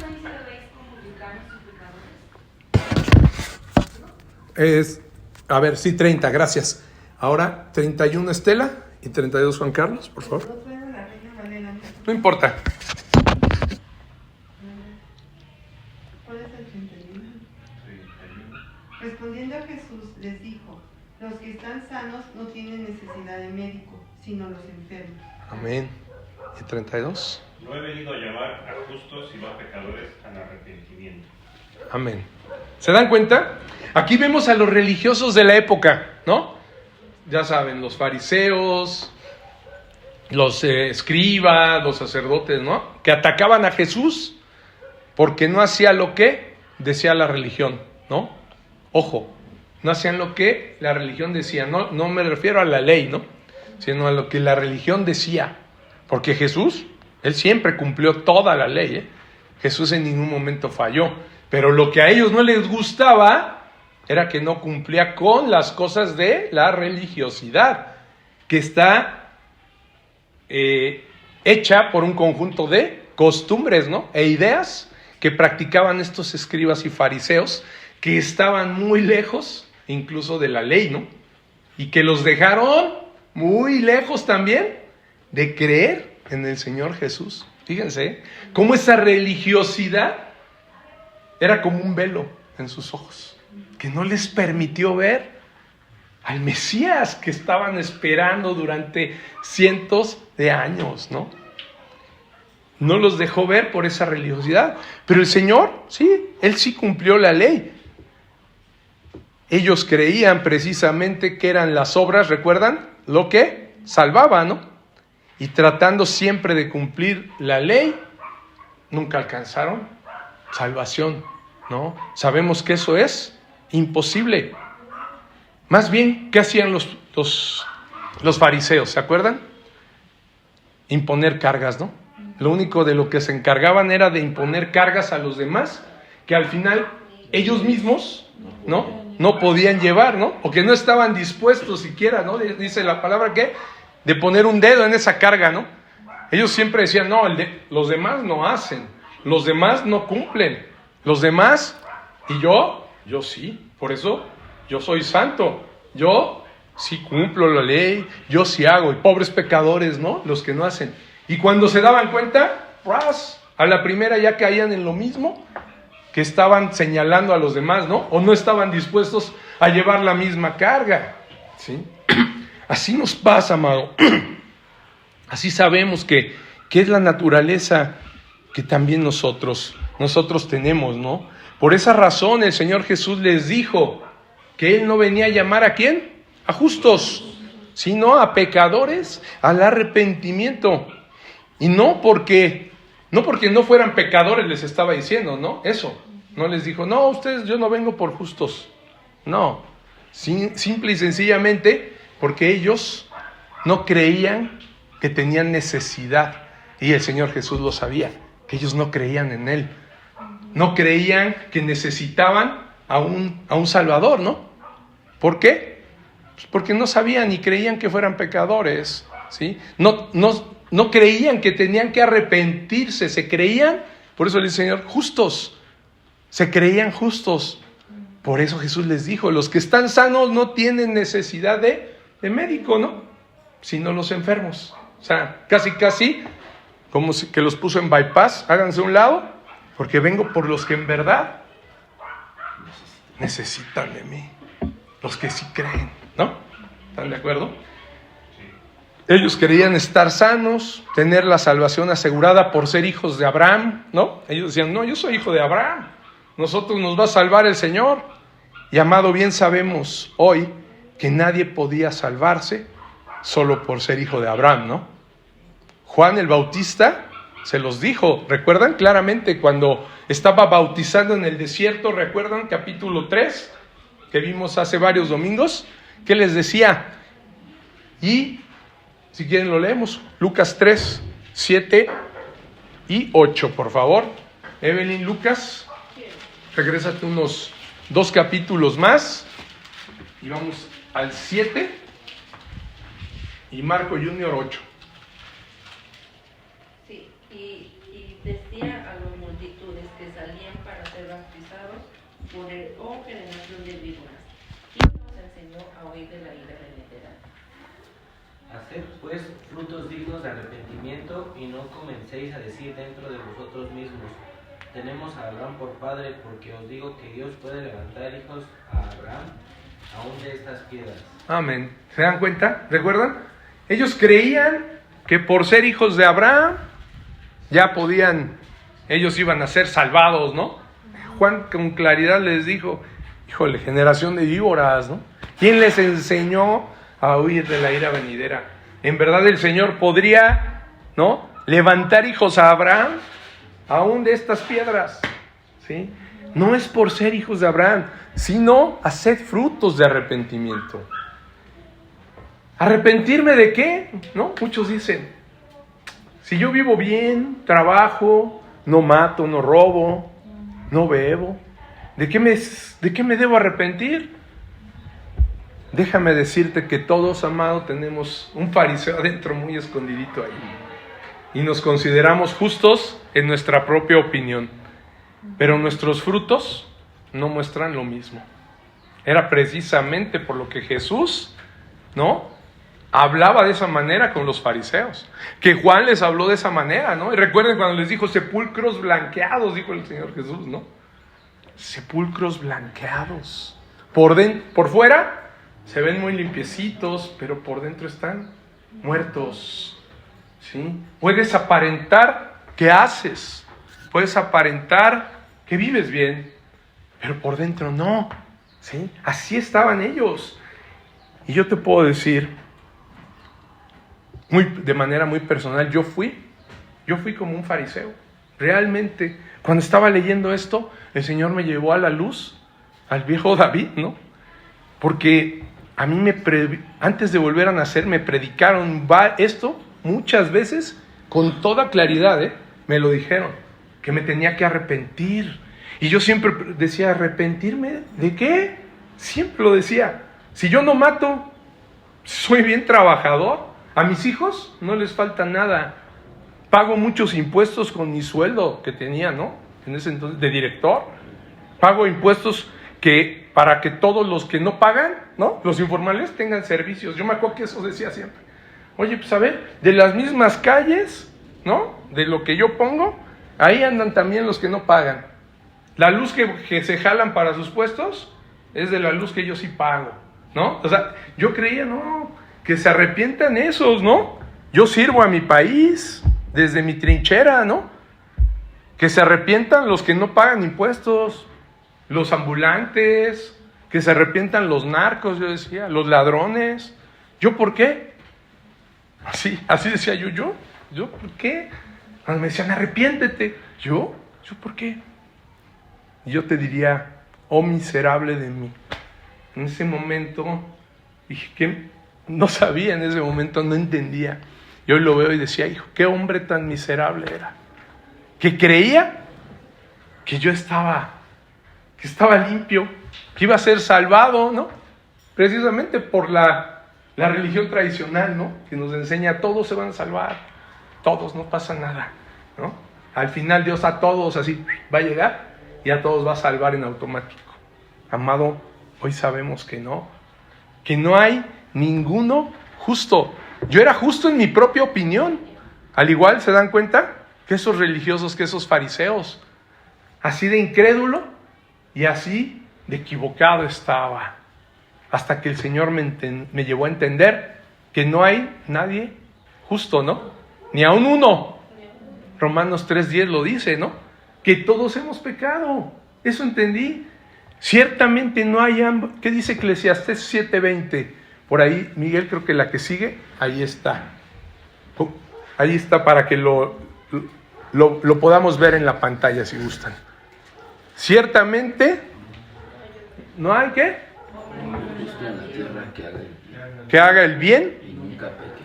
no dice veis con publicanos y pecadores? A ver, sí, 30, gracias. Ahora 31 Estela y 32 Juan Carlos, por favor. No importa. ¿Cuál es el 31? Respondiendo a Jesús les dijo, los que están sanos no tienen necesidad de médico, sino los enfermos. Amén. ¿Y 32? No he venido a llamar a justos sino a pecadores al arrepentimiento. Amén. ¿Se dan cuenta? Aquí vemos a los religiosos de la época, ¿no? Ya saben, los fariseos, los escribas, los sacerdotes, ¿no? Que atacaban a Jesús porque no hacía lo que decía la religión, ¿no? Ojo, no hacían lo que la religión decía. No me refiero a la ley, ¿no? Sino a lo que la religión decía. Porque Jesús, Él siempre cumplió toda la ley, ¿eh? Jesús en ningún momento falló. Pero lo que a ellos no les gustaba era que no cumplía con las cosas de la religiosidad, que está hecha por un conjunto de costumbres, ¿no? E ideas que practicaban estos escribas y fariseos, que estaban muy lejos incluso de la ley, ¿no? Y que los dejaron muy lejos también de creer en el Señor Jesús. Fíjense cómo esa religiosidad era como un velo en sus ojos, que no les permitió ver al Mesías que estaban esperando durante cientos de años, ¿no? No los dejó ver por esa religiosidad. Pero el Señor, sí, Él sí cumplió la ley. Ellos creían precisamente que eran las obras, ¿recuerdan? Lo que salvaba, ¿no? Y tratando siempre de cumplir la ley, nunca alcanzaron salvación, ¿no? Sabemos que eso es imposible. Más bien, ¿qué hacían los fariseos? ¿Se acuerdan? Imponer cargas, ¿no? Lo único de lo que se encargaban era de imponer cargas a los demás, que al final ellos mismos, no podían llevar, ¿no? O que no estaban dispuestos siquiera, ¿no? Dice la palabra que de poner un dedo en esa carga, ¿no? Ellos siempre decían, no, los demás no hacen, los demás no cumplen, los demás, y yo sí, por eso yo soy santo, yo sí cumplo la ley, yo sí hago, y pobres pecadores, ¿no? Los que no hacen. Y cuando se daban cuenta, ¡ras! A la primera ya caían en lo mismo, que estaban señalando a los demás, ¿no? O no estaban dispuestos a llevar la misma carga, ¿sí? Así nos pasa, amado. Así sabemos que es la naturaleza que también nosotros tenemos, ¿no? Por esa razón el Señor Jesús les dijo que Él no venía a llamar ¿a quién? A justos, sino a pecadores, al arrepentimiento. Y no porque no fueran pecadores les estaba diciendo, ¿no? Eso. No les dijo, no, ustedes, yo no vengo por justos. No. Simple y sencillamente porque ellos no creían que tenían necesidad. Y el Señor Jesús lo sabía, que ellos no creían en Él. No creían que necesitaban a un Salvador, ¿no? ¿Por qué? Pues porque no sabían y creían que fueran pecadores, ¿sí? No creían que tenían que arrepentirse, se creían, por eso le dice el Señor, justos, se creían justos. Por eso Jesús les dijo, los que están sanos no tienen necesidad de médico, ¿no? Sino los enfermos. O sea, casi, como que los puso en bypass, háganse a un lado, porque vengo por los que en verdad necesitan de mí, los que sí creen, ¿no? ¿Están de acuerdo? Ellos querían estar sanos, tener la salvación asegurada por ser hijos de Abraham, ¿no? Ellos decían, no, yo soy hijo de Abraham, nosotros nos va a salvar el Señor. Y amado, bien sabemos hoy que nadie podía salvarse solo por ser hijo de Abraham, ¿no? Juan el Bautista se los dijo, ¿recuerdan? Claramente cuando estaba bautizando en el desierto, ¿recuerdan? Capítulo 3, que vimos hace varios domingos, ¿qué les decía? Y si quieren lo leemos, Lucas 3, 7 y 8, por favor. Evelyn, Lucas, regrésate unos 2 capítulos más y vamos al 7 y Marco Junior 8. Sí, y decía a los multitudes que salían para ser bautizados por él, generación de víboras. ¿Quién nos enseñó a huir de la ira venidera? Haced pues frutos dignos de arrepentimiento y no comencéis a decir dentro de vosotros mismos: tenemos a Abraham por padre, porque os digo que Dios puede levantar hijos a Abraham aún de estas piedras. Amén. ¿Se dan cuenta? ¿Recuerdan? Ellos creían que por ser hijos de Abraham ya podían, ellos iban a ser salvados, ¿no? Juan con claridad les dijo: híjole, generación de víboras, ¿no? ¿Quién les enseñó a huir de la ira venidera? En verdad el Señor podría, ¿no?, levantar hijos a Abraham aún de estas piedras, ¿sí? No es por ser hijos de Abraham, sino haced frutos de arrepentimiento. ¿Arrepentirme de qué? ¿No? Muchos dicen, si yo vivo bien, trabajo, no mato, no robo, no bebo, ¿de qué me debo arrepentir? Déjame decirte que todos, amado, tenemos un fariseo adentro muy escondidito ahí. Y nos consideramos justos en nuestra propia opinión. Pero nuestros frutos no muestran lo mismo. Era precisamente por lo que Jesús, ¿no?, hablaba de esa manera con los fariseos. Que Juan les habló de esa manera, ¿no? Y recuerden cuando les dijo sepulcros blanqueados, dijo el Señor Jesús, ¿no? Sepulcros blanqueados. Por fuera se ven muy limpiecitos, pero por dentro están muertos, ¿sí? Puedes aparentar que haces, puedes aparentar que vives bien, pero por dentro no, ¿sí? Así estaban ellos. Y yo te puedo decir, de manera muy personal, yo fui como un fariseo. Realmente, cuando estaba leyendo esto, el Señor me llevó a la luz, al viejo David, ¿no? Porque a mí antes de volver a nacer me predicaron esto muchas veces con toda claridad, me lo dijeron, que me tenía que arrepentir. Y yo siempre decía, ¿arrepentirme de qué? Siempre lo decía. Si yo no mato, soy bien trabajador, a mis hijos no les falta nada, pago muchos impuestos con mi sueldo que tenía, ¿no?, en ese entonces de director, pago impuestos para que todos los que no pagan, ¿no?, los informales, tengan servicios. Yo me acuerdo que eso decía siempre. Oye, pues a ver, de las mismas calles, ¿no?, de lo que yo pongo, ahí andan también los que no pagan. La luz que se jalan para sus puestos es de la luz que yo sí pago, ¿no? O sea, yo creía, no, que se arrepientan esos, ¿no? Yo sirvo a mi país desde mi trinchera, ¿no? Que se arrepientan los que no pagan impuestos, los ambulantes, que se arrepientan los narcos, yo decía, los ladrones. ¿Yo por qué? Así decía yo ¿por qué? Cuando me decían, arrepiéntete. ¿Yo por qué? Yo te diría, oh miserable de mí. En ese momento dije que no sabía, en ese momento no entendía. Y hoy lo veo y decía, hijo, qué hombre tan miserable era. Que creía que yo que estaba limpio, que iba a ser salvado, ¿no? Precisamente por la religión tradicional, ¿no? Que nos enseña, todos se van a salvar, todos, no pasa nada, ¿no? Al final Dios a todos así va a llegar y a todos va a salvar en automático. Amado, hoy sabemos que no hay ninguno justo. Yo era justo en mi propia opinión. Al igual, ¿se dan cuenta? Que esos religiosos, que esos fariseos, así de incrédulo y así de equivocado estaba. Hasta que el Señor me llevó a entender que no hay nadie justo, ¿no? Ni aun uno. Romanos 3:10 lo dice, ¿no? Que todos hemos pecado. Eso entendí. Ciertamente no hay ambos. ¿Qué dice Eclesiastés 7:20? Por ahí, Miguel, creo que la que sigue, ahí está. Ahí está para que lo podamos ver en la pantalla si gustan. Ciertamente, ¿no hay qué? Que haga el bien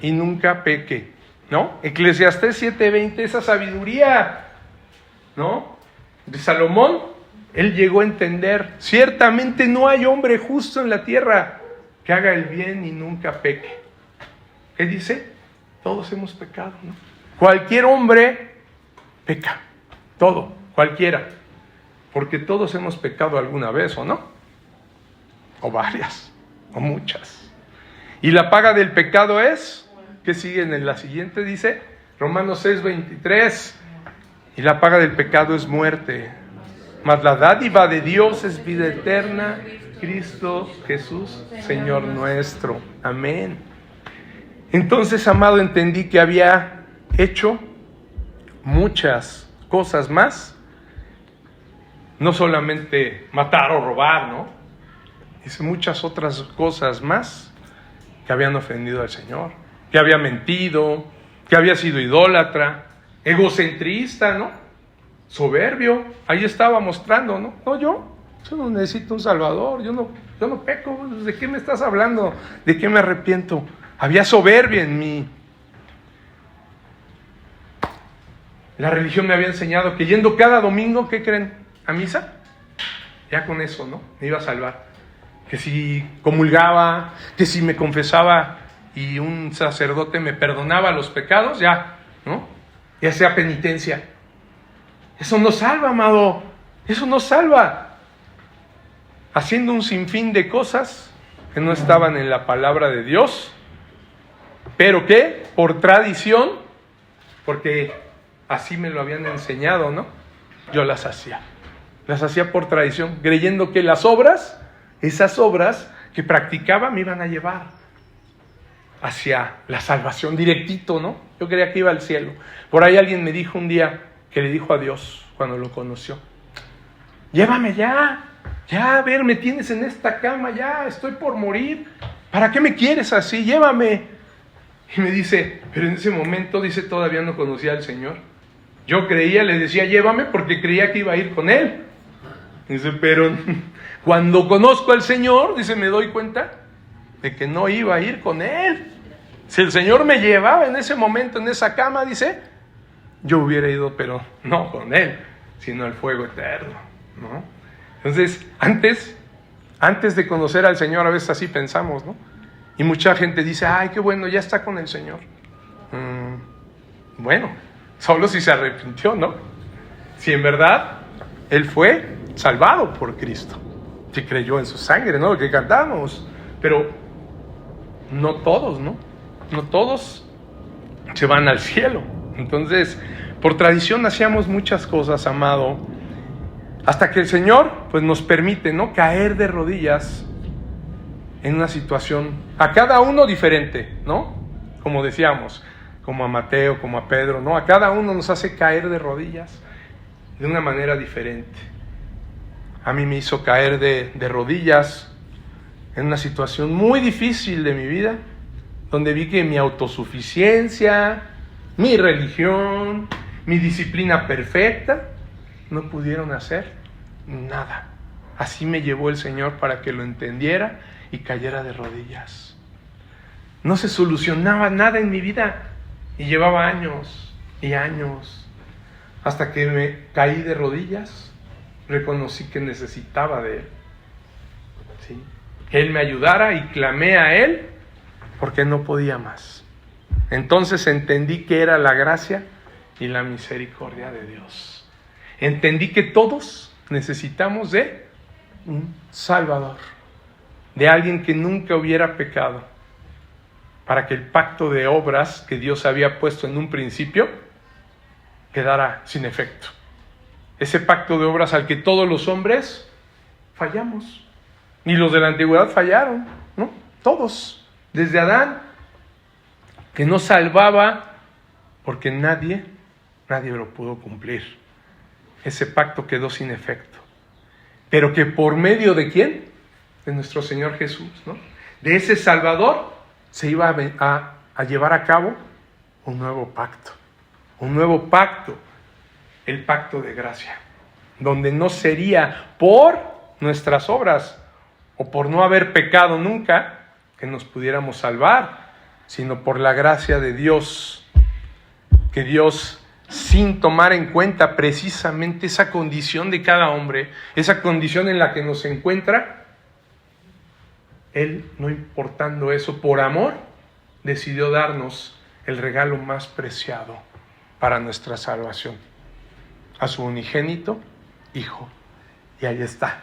y nunca peque, ¿no? Eclesiastés 7:20, esa sabiduría, ¿no?, de Salomón, él llegó a entender, ciertamente no hay hombre justo en la tierra que haga el bien y nunca peque. ¿Qué dice? Todos hemos pecado, ¿no? Cualquier hombre peca, todo. cualquiera, porque todos hemos pecado alguna vez, ¿o no? O varias, o muchas. Y la paga del pecado es, que sigue en la siguiente, dice Romanos 6:23, y la paga del pecado es muerte, mas la dádiva de Dios es vida eterna, Cristo Jesús, Señor nuestro. Amén. Entonces, amado, entendí que había hecho muchas cosas más, no solamente matar o robar, ¿no? Dice muchas otras cosas más que habían ofendido al Señor, que había mentido, que había sido idólatra, egocentrista, ¿no? Soberbio. Ahí estaba mostrando, ¿no? No, yo no necesito un salvador, yo no peco. ¿De qué me estás hablando? ¿De qué me arrepiento? Había soberbia en mí. La religión me había enseñado que yendo cada domingo, ¿qué creen? ¿A misa? Ya con eso, ¿no? Me iba a salvar. Que si comulgaba, que si me confesaba y un sacerdote me perdonaba los pecados, ya, ¿no? Ya sea penitencia. Eso no salva, amado. Eso no salva. Haciendo un sinfín de cosas que no estaban en la palabra de Dios, pero que por tradición, porque así me lo habían enseñado, ¿no? Yo las hacía. Las hacía por tradición, creyendo que las obras, esas obras que practicaba me iban a llevar hacia la salvación directito, ¿no? Yo creía que iba al cielo. Por ahí alguien me dijo un día que le dijo a Dios cuando lo conoció: llévame ya, a ver, me tienes en esta cama, ya, estoy por morir. ¿Para qué me quieres así? Llévame. Y me dice, pero en ese momento, dice, todavía no conocía al Señor. Yo creía, le decía, llévame, porque creía que iba a ir con Él. Dice, pero cuando conozco al Señor, dice, me doy cuenta de que no iba a ir con Él. Si el Señor me llevaba en ese momento, en esa cama, dice, yo hubiera ido, pero no con Él, sino al fuego eterno, ¿no? Entonces, antes de conocer al Señor, a veces así pensamos, ¿no? Y mucha gente dice, ay, qué bueno, ya está con el Señor. Bueno, solo si se arrepintió, ¿no? Si en verdad Él fue salvado por Cristo, si creyó en su sangre, ¿no? Lo que cantamos. Pero no todos, ¿no? No todos se van al cielo. Entonces, por tradición hacíamos muchas cosas, amado, hasta que el Señor, pues, nos permite, ¿no? Caer de rodillas en una situación, a cada uno diferente, ¿no? Como decíamos, como a Mateo, como a Pedro, ¿no? A cada uno nos hace caer de rodillas de una manera diferente. A mí me hizo caer de rodillas en una situación muy difícil de mi vida, donde vi que mi autosuficiencia, mi religión, mi disciplina perfecta, no pudieron hacer nada. Así me llevó el Señor para que lo entendiera y cayera de rodillas. No se solucionaba nada en mi vida y llevaba años y años, hasta que me caí de rodillas, reconocí que necesitaba de Él, ¿sí? Que Él me ayudara, y clamé a Él porque no podía más. Entonces entendí que era la gracia y la misericordia de Dios. Entendí que todos necesitamos de un Salvador, de alguien que nunca hubiera pecado, para que el pacto de obras que Dios había puesto en un principio quedara sin efecto. Ese pacto de obras al que todos los hombres fallamos. Y los de la antigüedad fallaron, ¿no? Todos, desde Adán, que no salvaba porque nadie lo pudo cumplir. Ese pacto quedó sin efecto. Pero que por medio de ¿quién? De nuestro Señor Jesús, ¿no? De ese Salvador se iba a llevar a cabo un nuevo pacto. Un nuevo pacto, el pacto de gracia, donde no sería por nuestras obras o por no haber pecado nunca que nos pudiéramos salvar, sino por la gracia de Dios, que Dios, sin tomar en cuenta precisamente esa condición de cada hombre, esa condición en la que nos encuentra, Él, no importando eso, por amor, decidió darnos el regalo más preciado para nuestra salvación. a su unigénito Hijo. Y ahí está.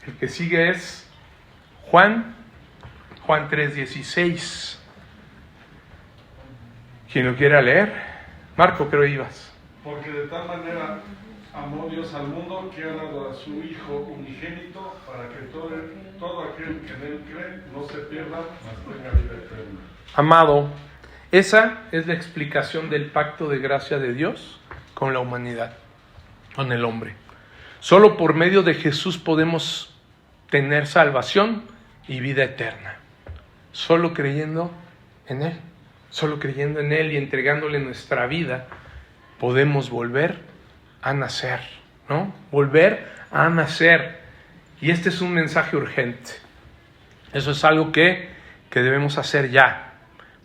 El que sigue es Juan 3:16. ¿Quién lo quiera leer? Marco, creo ibas. Porque de tal manera amó Dios al mundo que ha dado a su Hijo unigénito para que todo aquel que en Él cree no se pierda, mas tenga vida eterna. Amado, esa es la explicación del pacto de gracia de Dios con la humanidad, con el hombre. Solo por medio de Jesús podemos tener salvación y vida eterna. Solo creyendo en Él. Solo creyendo en Él y entregándole nuestra vida, podemos volver a nacer, ¿no? Volver a nacer. Y este es un mensaje urgente. Eso es algo que debemos hacer ya.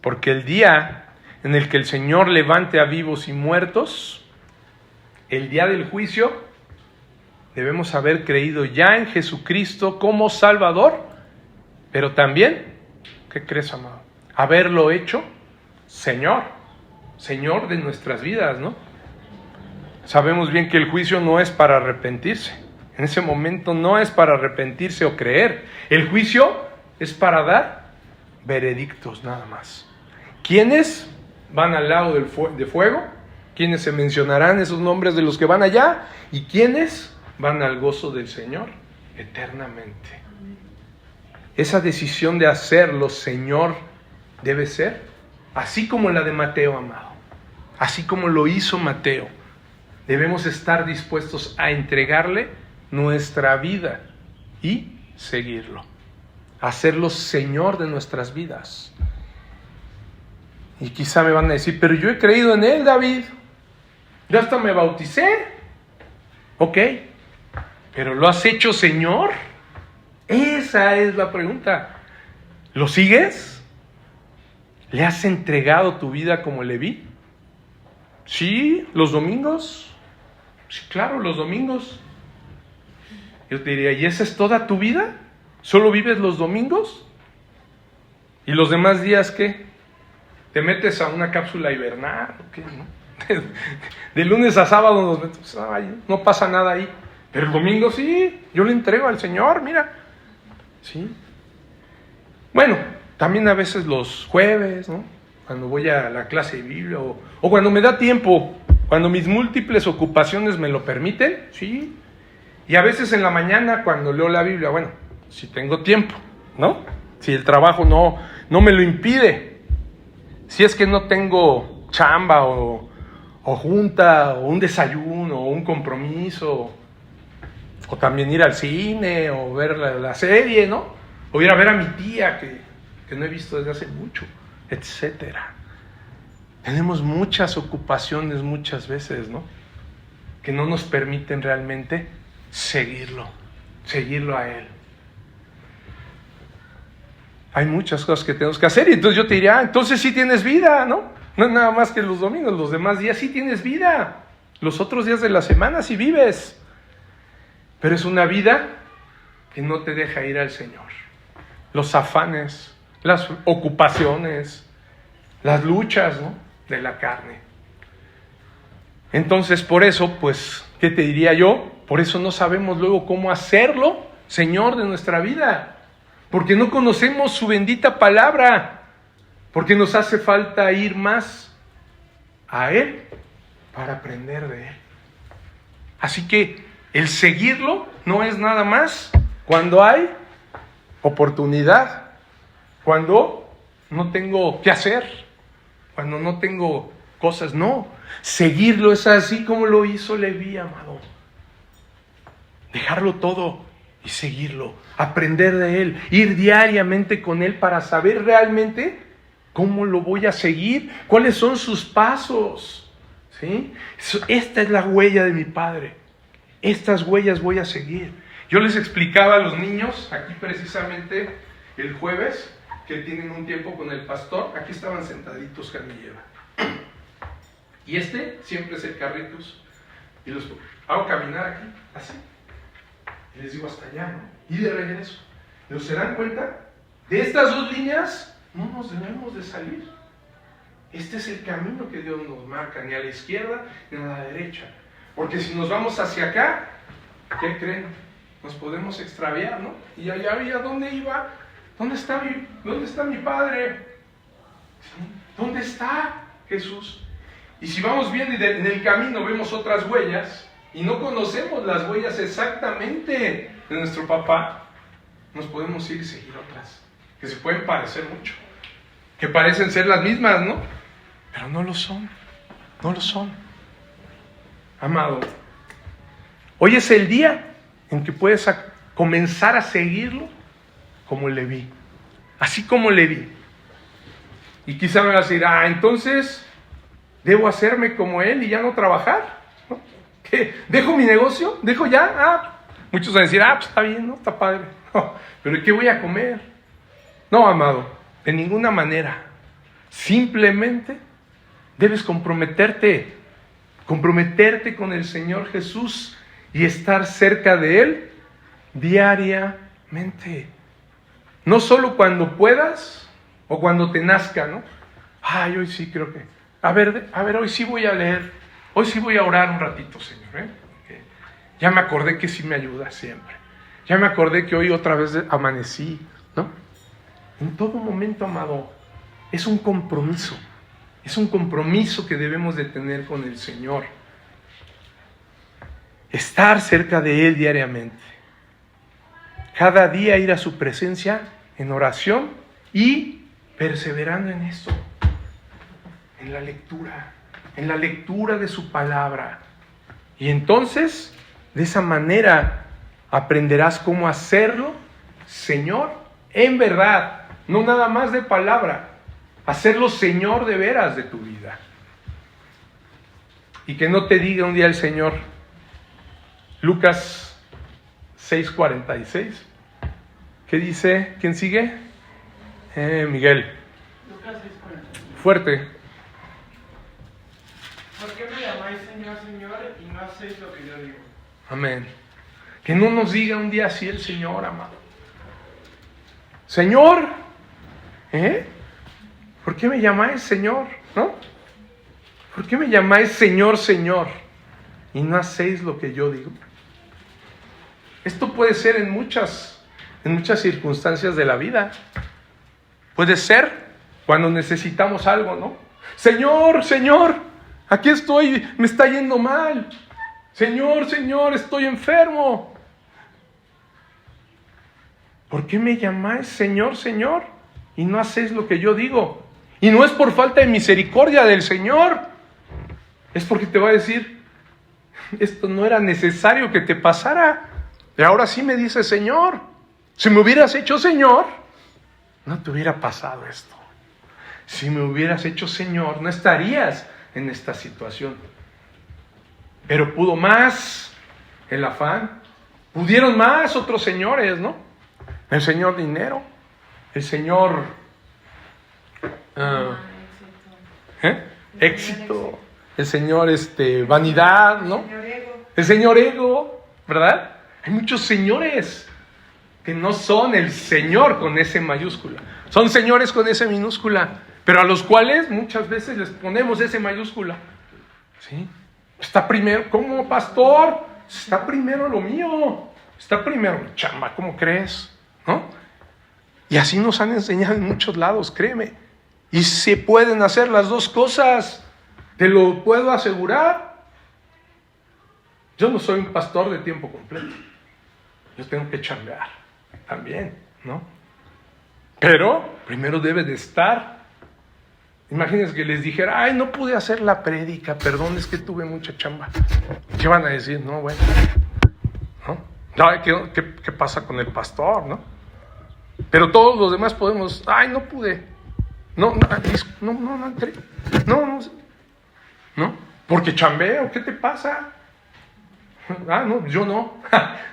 Porque el día en el que el Señor levante a vivos y muertos, el día del juicio, debemos haber creído ya en Jesucristo como Salvador, pero también, ¿qué crees, amado? Haberlo hecho Señor de nuestras vidas, ¿no? Sabemos bien que el juicio no es para arrepentirse. En ese momento no es para arrepentirse o creer. El juicio es para dar veredictos nada más. ¿Quiénes van al lago de fuego? ¿Quiénes se mencionarán esos nombres de los que van allá? ¿Y quiénes van al gozo del Señor eternamente? Esa decisión de hacerlo Señor debe ser así como la de Mateo, amado. Así como lo hizo Mateo. Debemos estar dispuestos a entregarle nuestra vida y seguirlo. Hacerlo Señor de nuestras vidas. Y quizá me van a decir, pero yo he creído en Él, David. Yo hasta me bauticé. Ok, pero ¿lo has hecho Señor? Esa es la pregunta. ¿Lo sigues? ¿Le has entregado tu vida como Leví? Sí, los domingos. Sí, claro, los domingos. Yo te diría, ¿y esa es toda tu vida? ¿Solo vives los domingos? ¿Y los demás días qué? ¿Te metes a una cápsula hibernal o qué? ¿No? De lunes a sábado nos metemos, ay, no pasa nada ahí. Pero el domingo sí, yo le entrego al Señor, mira. Sí. Bueno, también a veces los jueves, ¿no? Cuando voy a la clase de Biblia o cuando me da tiempo, cuando mis múltiples ocupaciones me lo permiten, sí. Y a veces en la mañana cuando leo la Biblia, bueno, si tengo tiempo, ¿no? Si el trabajo no me lo impide. Si es que no tengo chamba o junta o un desayuno o un compromiso o también ir al cine o ver la serie, ¿no? O ir a ver a mi tía que no he visto desde hace mucho, etcétera. Tenemos muchas ocupaciones muchas veces, ¿no? Que no nos permiten realmente seguirlo a Él. Hay muchas cosas que tenemos que hacer y entonces yo te diría, entonces sí tienes vida, ¿no? No es nada más que los domingos, los demás días sí tienes vida. Los otros días de la semana sí vives. Pero es una vida que no te deja ir al Señor. Los afanes, las ocupaciones, las luchas, ¿no? De la carne. Entonces, por eso, pues, ¿qué te diría yo? Por eso no sabemos luego cómo hacerlo, Señor de nuestra vida. Porque no conocemos su bendita palabra. Porque nos hace falta ir más a Él para aprender de Él. Así que el seguirlo no es nada más cuando hay oportunidad, cuando no tengo qué hacer, cuando no tengo cosas. No, seguirlo es así como lo hizo Leví, amado. Dejarlo todo y seguirlo, aprender de Él, ir diariamente con Él para saber realmente cómo lo voy a seguir, cuáles son sus pasos. ¿Sí? Esta es la huella de mi Padre. Estas huellas voy a seguir. Yo les explicaba a los niños, aquí precisamente el jueves, que tienen un tiempo con el pastor, aquí estaban sentaditos Jan y Eva. Y siempre es el Carlitos. Y los hago caminar aquí, así. Y les digo hasta allá, ¿no? Y de regreso. ¿Pero se dan cuenta? De estas dos líneas no nos debemos de salir. Este es el camino que Dios nos marca, ni a la izquierda ni a la derecha. Porque si nos vamos hacia acá, ¿qué creen? Nos podemos extraviar, ¿no? Y allá había, ¿dónde iba? ¿Dónde está mi Padre? ¿Sí? ¿Dónde está Jesús? Y si vamos bien en el camino vemos otras huellas y no conocemos las huellas exactamente de nuestro papá, nos podemos ir y seguir otras, que se pueden parecer mucho, que parecen ser las mismas, ¿no? Pero no lo son, no lo son. Amado, hoy es el día en que puedes comenzar a seguirlo como Leví, así como Leví. Y quizá me vas a decir, entonces debo hacerme como él y ya no trabajar, ¿no? ¿Qué? ¿Dejo mi negocio? ¿Dejo ya? Muchos van a decir, pues está bien, ¿no? Está padre. No, pero ¿qué voy a comer? No, amado, de ninguna manera. Simplemente debes comprometerte con el Señor Jesús y estar cerca de Él diariamente. No solo cuando puedas o cuando te nazca, ¿no? Hoy sí creo que... A ver, hoy sí voy a leer, hoy sí voy a orar un ratito, Señor, ¿eh? Ya me acordé que sí me ayuda siempre. Ya me acordé que hoy otra vez amanecí, ¿no? En todo momento, amado, es un compromiso. Es un compromiso que debemos de tener con el Señor. Estar cerca de Él diariamente. Cada día ir a su presencia en oración y perseverando en esto. En la lectura de su palabra. Y entonces, de esa manera, aprenderás cómo hacerlo, Señor, en verdad, no nada más de palabra, hacerlo Señor de veras de tu vida. Y que no te diga un día el Señor, Lucas 6:46, ¿qué dice? ¿Quién sigue? Miguel. Lucas 6:46. Fuerte. ¿Por qué me llamáis Señor, Señor, y no hacéis lo que yo digo? Amén. Que no nos diga un día así el Señor, amado. Señor, ¿por qué me llamáis Señor? ¿No? ¿Por qué me llamáis Señor, Señor? Y no hacéis lo que yo digo. Esto puede ser en muchas circunstancias de la vida. Puede ser cuando necesitamos algo, ¿no? Señor, Señor, aquí estoy, me está yendo mal. Señor, Señor, estoy enfermo. ¿Por qué me llamáis Señor, Señor? Y no hacéis lo que yo digo. Y no es por falta de misericordia del Señor. Es porque te va a decir, esto no era necesario que te pasara. Y ahora sí me dice Señor. Si me hubieras hecho Señor, no te hubiera pasado esto. Si me hubieras hecho Señor, no estarías en esta situación. Pero pudo más el afán. Pudieron más otros señores, ¿no? El Señor dinero. El Señor éxito. El Señor vanidad, ¿no? El Señor ego, ¿verdad? Hay muchos señores que no son el Señor con S mayúscula. Son señores con S minúscula. Pero a los cuales muchas veces les ponemos S mayúscula. ¿Sí? Está primero, como pastor, está primero lo mío. Está primero mi chamba, ¿cómo crees? ¿No? Y así nos han enseñado en muchos lados, créeme. Y se pueden hacer las dos cosas. Te lo puedo asegurar. Yo no soy un pastor de tiempo completo. Yo tengo que chambear también, ¿no? Pero primero debe de estar. Imagínense que les dijera, no pude hacer la prédica, perdón, es que tuve mucha chamba. ¿Qué van a decir? No, bueno, ¿no? ¿Qué pasa con el pastor, no? Pero todos los demás podemos, no pude. No entré. No, porque chambeo, ¿qué te pasa? No, yo no.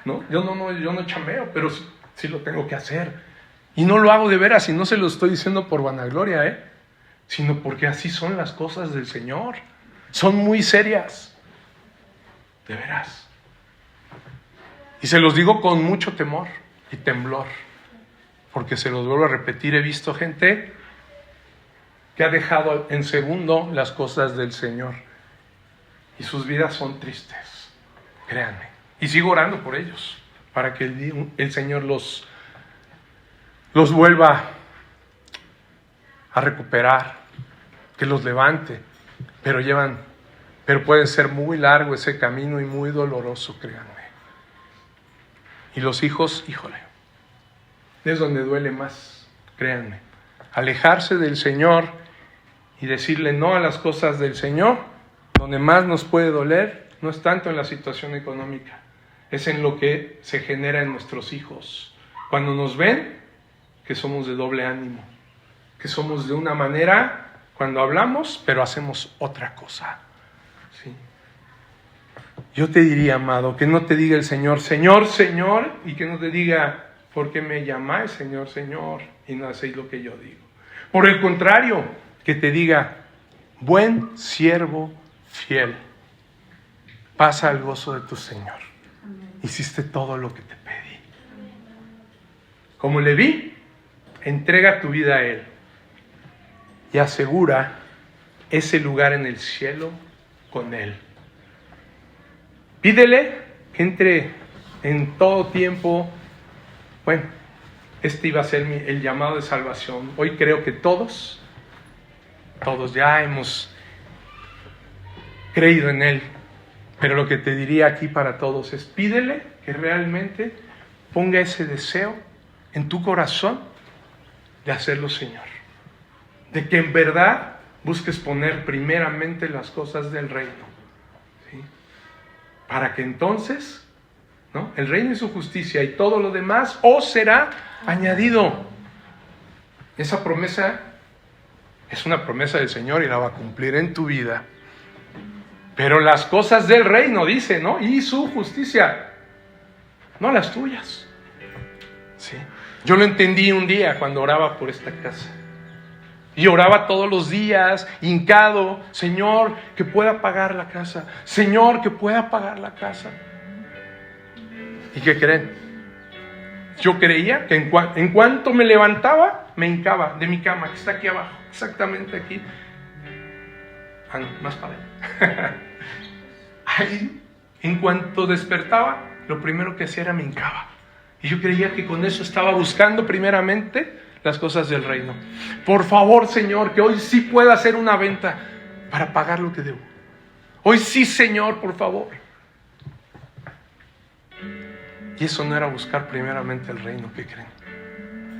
No, yo no chambeo, pero sí lo tengo que hacer. Y no lo hago de veras, y no se lo estoy diciendo por vanagloria, sino porque así son las cosas del Señor. Son muy serias. De veras. Y se los digo con mucho temor y temblor. Porque se los vuelvo a repetir, he visto gente que ha dejado en segundo las cosas del Señor. Y sus vidas son tristes. créanme. Y sigo orando por ellos, para que el Señor los vuelva a recuperar, que los levante, pero puede ser muy largo ese camino y muy doloroso, créanme. Y los hijos, híjole, es donde duele más, créanme. Alejarse del Señor y decirle no a las cosas del Señor, donde más nos puede doler, no es tanto en la situación económica, es en lo que se genera en nuestros hijos. Cuando nos ven, que somos de doble ánimo, que somos de una manera cuando hablamos, pero hacemos otra cosa. ¿Sí? Yo te diría, amado, que no te diga el Señor, Señor, Señor, y que no te diga, ¿por qué me llamáis Señor, Señor? Y no hacéis lo que yo digo. Por el contrario, que te diga, buen siervo fiel, pasa al gozo de tu Señor. Hiciste todo lo que te pedí. Como Leví, entrega tu vida a Él y asegura ese lugar en el cielo con Él. Pídele que entre en todo tiempo. Bueno, este iba a ser el llamado de salvación. Hoy creo que todos ya hemos creído en Él. Pero lo que te diría aquí para todos es, pídele que realmente ponga ese deseo en tu corazón de hacerlo, Señor. De que en verdad busques poner primeramente las cosas del reino. ¿Sí? Para que entonces, ¿no?, el reino y su justicia y todo lo demás os será añadido. Esa promesa es una promesa del Señor y la va a cumplir en tu vida. Pero las cosas del reino, dice, ¿no?, y su justicia, no las tuyas. ¿Sí? Yo lo entendí un día cuando oraba por esta casa. Y oraba todos los días, hincado, Señor, que pueda pagar la casa. Señor, que pueda pagar la casa. ¿Y qué creen? Yo creía que en cuanto me levantaba, me hincaba de mi cama, que está aquí abajo, exactamente aquí. Ah, no, más para allá. Ahí, en cuanto despertaba, lo primero que hacía era me hincaba. Y yo creía que con eso estaba buscando primeramente las cosas del reino. Por favor, Señor, que hoy sí pueda hacer una venta para pagar lo que debo. Hoy sí, Señor, por favor. Y eso no era buscar primeramente el reino, ¿qué creen?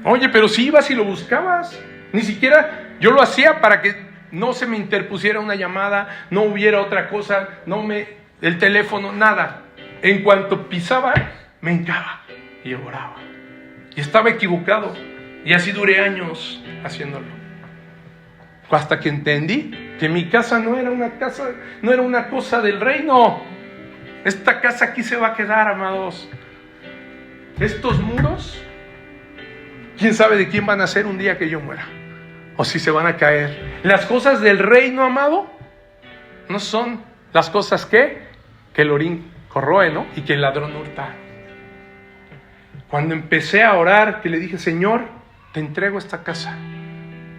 Oye, pero si ibas y lo buscabas. Ni siquiera yo lo hacía para que no se me interpusiera una llamada, no hubiera otra cosa, el teléfono, nada. En cuanto pisaba, me hincaba y oraba. Y estaba equivocado. Y así duré años haciéndolo. Hasta que entendí que mi casa no era una cosa del reino. Esta casa aquí se va a quedar, amados. Estos muros, quién sabe de quién van a ser un día que yo muera. O si se van a caer. Las cosas del reino, amado, no son las cosas que el orín corroe, ¿no?, y que el ladrón hurta. Cuando empecé a orar, que le dije, Señor, te entrego esta casa.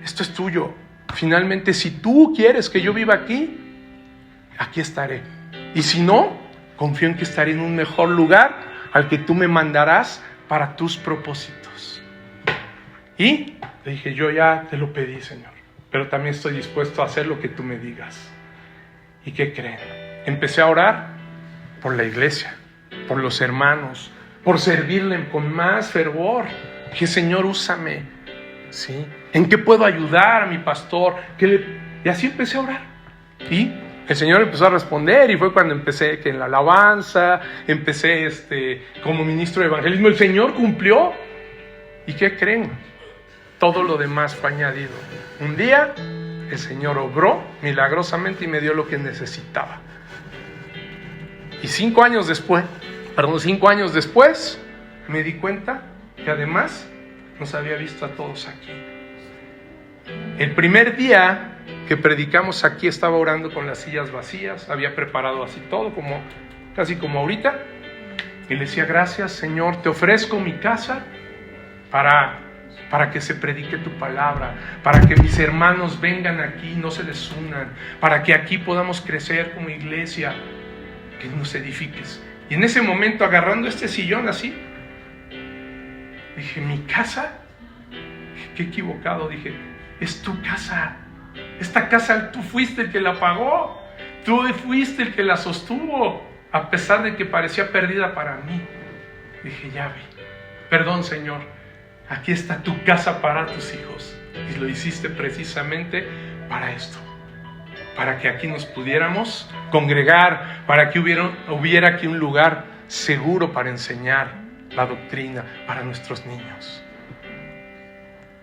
Esto es tuyo. Finalmente, si tú quieres que yo viva aquí, aquí estaré. Y si no, confío en que estaré en un mejor lugar al que tú me mandarás para tus propósitos. Y le dije, yo ya te lo pedí, Señor, pero también estoy dispuesto a hacer lo que tú me digas. ¿Y qué creen? Empecé a orar por la iglesia, por los hermanos, por servirle con más fervor. Dije, Señor, úsame. ¿Sí? ¿En qué puedo ayudar a mi pastor? Y así empecé a orar. Y el Señor empezó a responder, y fue cuando empecé que en la alabanza, empecé como ministro de evangelismo. El Señor cumplió. ¿Y qué creen? Todo lo demás fue añadido. Un día el Señor obró milagrosamente y me dio lo que necesitaba. Y 5 años después, me di cuenta que además nos había visto a todos aquí. El primer día que predicamos aquí estaba orando con las sillas vacías, había preparado así todo, casi como ahorita, y le decía, gracias, Señor, te ofrezco mi casa para que se predique tu palabra, para que mis hermanos vengan aquí, no se desunan, para que aquí podamos crecer como iglesia, que nos edifiques. Y en ese momento, agarrando este sillón así, dije, ¿mi casa? Dije, qué equivocado. Dije, es tu casa. Esta casa tú fuiste el que la pagó. Tú fuiste el que la sostuvo, a pesar de que parecía perdida para mí. Dije, ya vi. Perdón, Señor. Aquí está tu casa para tus hijos. Y lo hiciste precisamente para esto. Para que aquí nos pudiéramos congregar, para que hubiera aquí un lugar seguro para enseñar la doctrina para nuestros niños.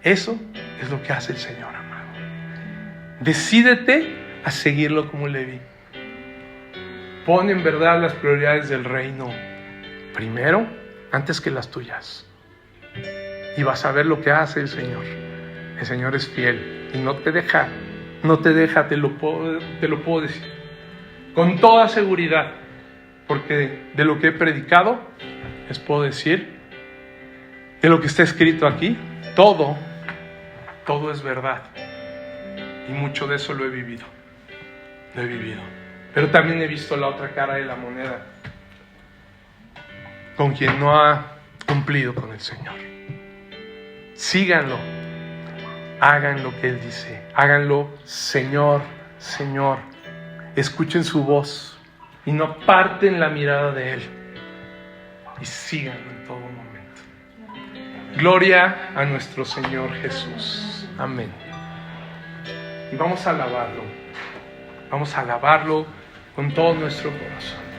Eso es lo que hace el Señor, amado. Decídete a seguirlo como Leví. Pon en verdad las prioridades del reino primero, antes que las tuyas. Y vas a ver lo que hace el Señor. El Señor es fiel y no te deja, te lo puedo decir con toda seguridad, porque de lo que he predicado les puedo decir, de lo que está escrito aquí, todo es verdad, y mucho de eso lo he vivido. Pero también he visto la otra cara de la moneda, con quien no ha cumplido con el Señor. Síganlo, hagan lo que Él dice, háganlo, Señor, Señor. Escuchen su voz y no aparten la mirada de Él, y síganlo en todo momento. Gloria a nuestro Señor Jesús. Amén. Y vamos a alabarlo con todo nuestro corazón.